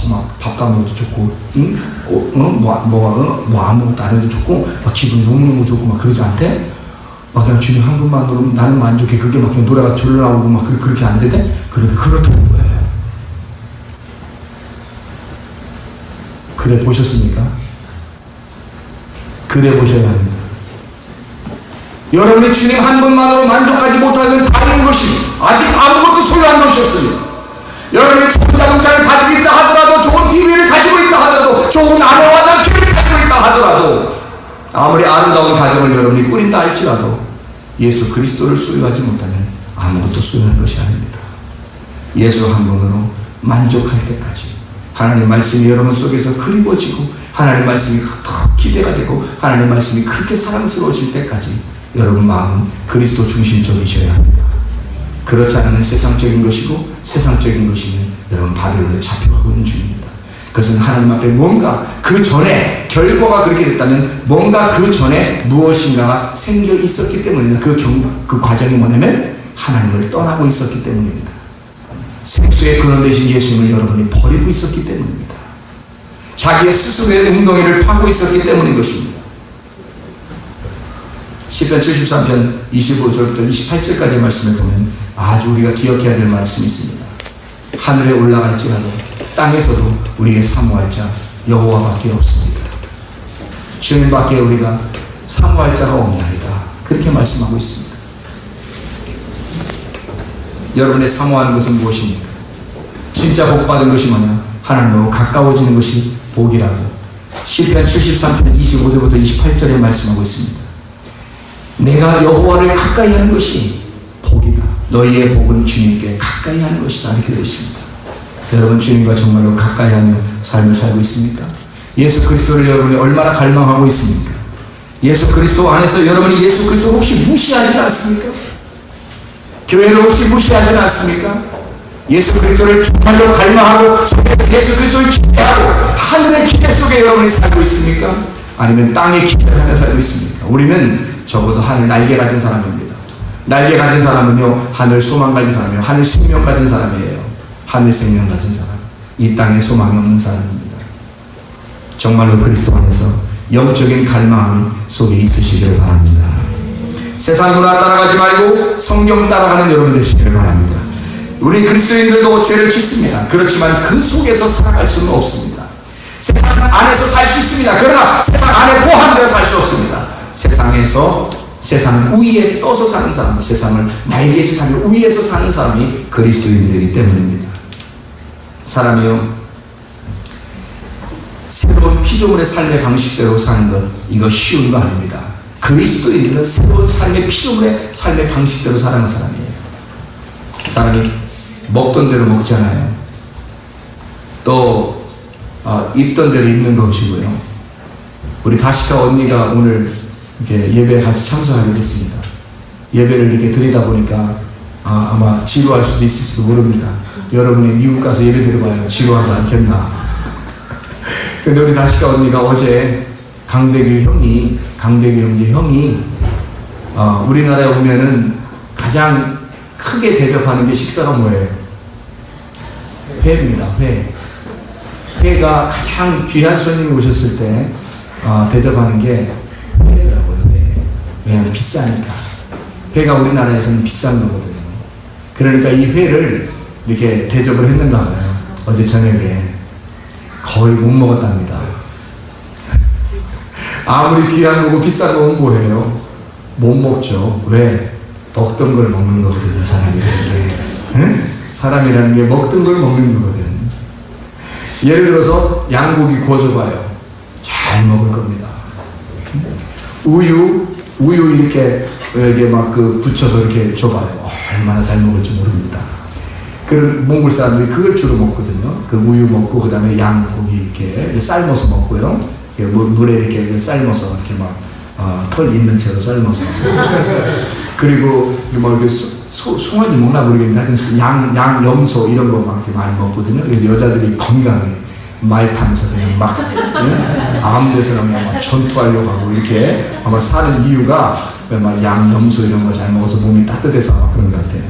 막 밥도 안 먹어도 좋고 뭐 아무것도 안 해도 좋고 막 기분이 너무너무 좋고 막 그러지 않대? 막 그냥 주님 한 분만으로 나는 만족해. 그게 막 그냥 노래가 절로 나오고 막 그렇게 안 되대? 그렇다는 거예요. 그래 보셨습니까? 그래 보셔야 합니다. 여러분이 주님 한 분만으로 만족하지 못하는 다른 것이 아직 아무것도 소유한 것이 없습니다. 여러분이 좋은 자동차를 가지고 있다 하더라도, 좋은 TV를 가지고 있다 하더라도, 좋은 아내와 남편을 가지고 있다 하더라도, 아무리 아름다운 가정을 여러분이 꾸린다 할지라도 예수 그리스도를 소유하지 못하면 아무것도 소유한 것이 아닙니다. 예수 한 분으로 만족할 때까지 하나님 말씀이 여러분 속에서 그리워지고 하나님 말씀이 더 기대가 되고 하나님 말씀이 그렇게 사랑스러워질 때까지 여러분 마음은 그리스도 중심적이셔야 합니다. 그렇지 않으면 세상적인 것이고 세상적인 것이면 여러분 바벨론에 잡혀가고 있는 중입니다. 그것은 하나님 앞에 뭔가 그 전에 결과가 그렇게 됐다면 뭔가 그 전에 무엇인가가 생겨 있었기 때문입니다. 그 과정이 뭐냐면 하나님을 떠나고 있었기 때문입니다. 생수의 근원 되신 예수님을 여러분이 버리고 있었기 때문입니다. 자기의 스스로의 웅덩이를 파고 있었기 때문인 것입니다. 시편 73편 25절부터 28절까지 말씀을 보면 아주 우리가 기억해야 될 말씀이 있습니다. 하늘에 올라갈지라도 땅에서도 우리의 사모할 자 여호와밖에 없습니다. 주님밖에 우리가 사모할 자가 없나이다. 그렇게 말씀하고 있습니다. 여러분의 사모하는 것은 무엇입니까? 진짜 복 받은 것이 뭐냐? 하나님과 가까워지는 것이 복이라고 시편 73편 25절부터 28절에 말씀하고 있습니다. 내가 여호와를 가까이 하는 것이 복이다. 너희의 복은 주님께 가까이 하는 것이다. 이렇게 되어 있습니다. 여러분 주님과 정말로 가까이 하는 삶을 살고 있습니까? 예수 그리스도를 여러분이 얼마나 갈망하고 있습니까? 예수 그리스도 안에서 여러분이 예수 그리스도를 혹시 무시하지 않습니까? 교회를 혹시 무시하지 않습니까? 예수 그리스도를 정말로 갈망하고 예수 그리스도를 기대하고 하늘의 기대 속에 여러분이 살고 있습니까? 아니면 땅의 기대를 하며 살고 있습니까? 우리는 적어도 하늘 날개 가진 사람입니다. 날개 가진 사람은요, 하늘 소망 가진 사람이에요. 하늘 생명 가진 사람이에요. 하늘 생명 가진 사람. 이 땅에 소망이 없는 사람입니다. 정말로 그리스도 안에서 영적인 갈망 속에 있으시기를 바랍니다. 세상 문화 따라가지 말고 성경 따라가는 여러분 되시기를 바랍니다. 우리 그리스도인들도 죄를 짓습니다. 그렇지만 그 속에서 살아갈 수는 없습니다. 세상 안에서 살 수 있습니다. 그러나 세상 안에 포함되어 살 수 없습니다. 세상 위에 떠서 사는 사람, 세상을 날개짓하며 위에서 사는 사람이 그리스도인들이기 때문입니다. 사람이요, 새로운 피조물의 삶의 방식대로 사는 것, 이거 쉬운 거 아닙니다. 그리스도인들은 새로운 삶의 피조물의 삶의 방식대로 사는 사람이에요. 사람이 먹던 대로 먹잖아요. 또 입던 대로 입는 것이고요. 우리 다시카 언니가 오늘 이렇게 예배에 같이 참석하게 됐습니다. 예배를 이렇게 드리다 보니까 아마 지루할 수도 있을지도 모릅니다. 여러분이 미국 가서 예배 드려봐요. 지루하지 않겠나. 근데 우리 다시카 언니가 어제 강대규 형이 우리나라에 오면은 가장 크게 대접하는 게 식사가 뭐예요? 회입니다. 회가 가장 귀한 손님이 오셨을 때 대접하는 게 회더라고요. 왜냐하면 비싸니까. 회가 우리나라에서는 비싼 거거든요. 그러니까 이 회를 이렇게 대접을 했는가 봐요. 어제 저녁에 거의 못 먹었답니다. 아무리 귀한 거고 비싼 거는 뭐예요? 못 먹죠. 왜? 먹던 걸 먹는 거거든요. 사람이라는 게. 응? 사람이라는 게 먹던 걸 먹는 거거든. 예를 들어서 양고기 구워줘봐요. 잘 먹을 겁니다. 우유 이렇게 막 붙여서 이렇게 줘봐요. 얼마나 잘 먹을지 모릅니다. 그런 몽골 사람들이 그걸 주로 먹거든요. 그 우유 먹고 그 다음에 양고기 이렇게 삶아서 먹고요. 물에 이렇게 삶아서 이렇게 막 털 있는 채로 삶아서 그리고 뭐 이렇게 송아지 먹나 모르겠는데 하여튼 양 염소 이런 거 막 이렇게 많이 먹거든요. 그래서 여자들이 건강하게 말 타면서 그냥 막 아무 데서나 그냥 막 전투하려고 하고 이렇게 아마 사는 이유가 막 양 염소 이런 거 잘 먹어서 몸이 따뜻해서 아마 그런 것 같아요.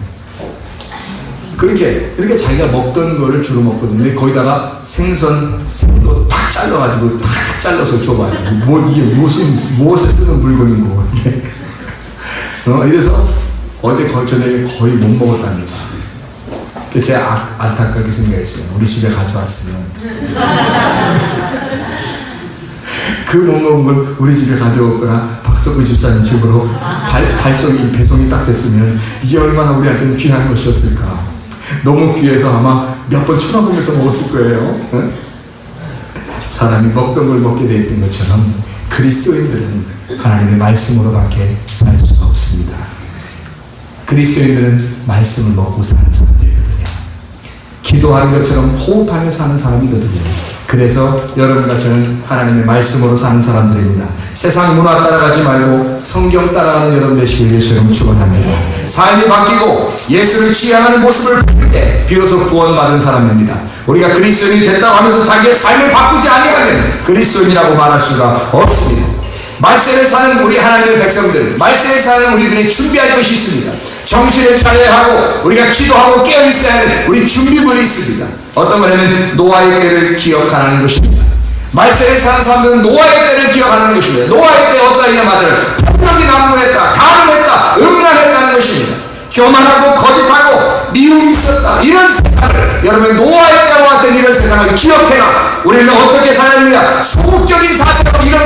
그렇게 자기가 먹던 거를 주로 먹거든요. 거기다가 생도 탁 잘라가지고 탁 잘라서 줘봐요. 이게 무엇에 쓰는 물건인고. 이래서 어제 저녁에 거의 못 먹었답니다. 그래서 제가 안타깝게 생각했어요. 우리 집에 가져왔으면. 그 못 먹은 걸 우리 집에 가져왔거나 박석구 집사님 집으로 배송이 딱 됐으면 이게 얼마나 우리한테는 귀한 것이었을까. 너무 귀해서 아마 몇 번 쳐다보면서 먹었을 거예요. 응? 사람이 먹던 걸 먹게 되어 있던 것처럼 그리스도인들은 하나님의 말씀으로밖에 살 수가 없습니다. 그리스도인들은 말씀을 먹고 사는 사람들이거든요. 기도하는 것처럼 호흡하며 사는 사람이거든요. 그래서 여러분과 저는 하나님의 말씀으로 사는 사람들입니다. 세상 문화 따라가지 말고 성경 따라가는 여러분 되시길 예수님 축원합니다. 삶이 바뀌고 예수를 취향하는 모습을 볼 때 비로소 구원받은 사람입니다. 우리가 그리스도인이 됐다고 하면서 자기의 삶을 바꾸지 아니하면 그리스도인이라고 말할 수가 없습니다. 말세를 사는 우리 하나님의 백성들, 말세를 사는 우리들이 준비할 것이 있습니다. 정신을 차려야 하고 우리가 기도하고 깨어있어야 하는 우리 준비물이 있습니다. 어떤 거냐면 노아의 때를 기억하는 것입니다. 말세를 사는 사람들은 노아의 때를 기억하는 것입니다. 노아의 때 어떠하냐 말을 폭력이 난무했다, 가늠했다, 음란했다는 것입니다. 교만하고 거짓하고 미움이 있었다. 이런 세상을 여러분 노아의 때와 같은 이런 세상을 기억해라. 우리는 어떻게 살았느냐? 소극적인 자세로 이런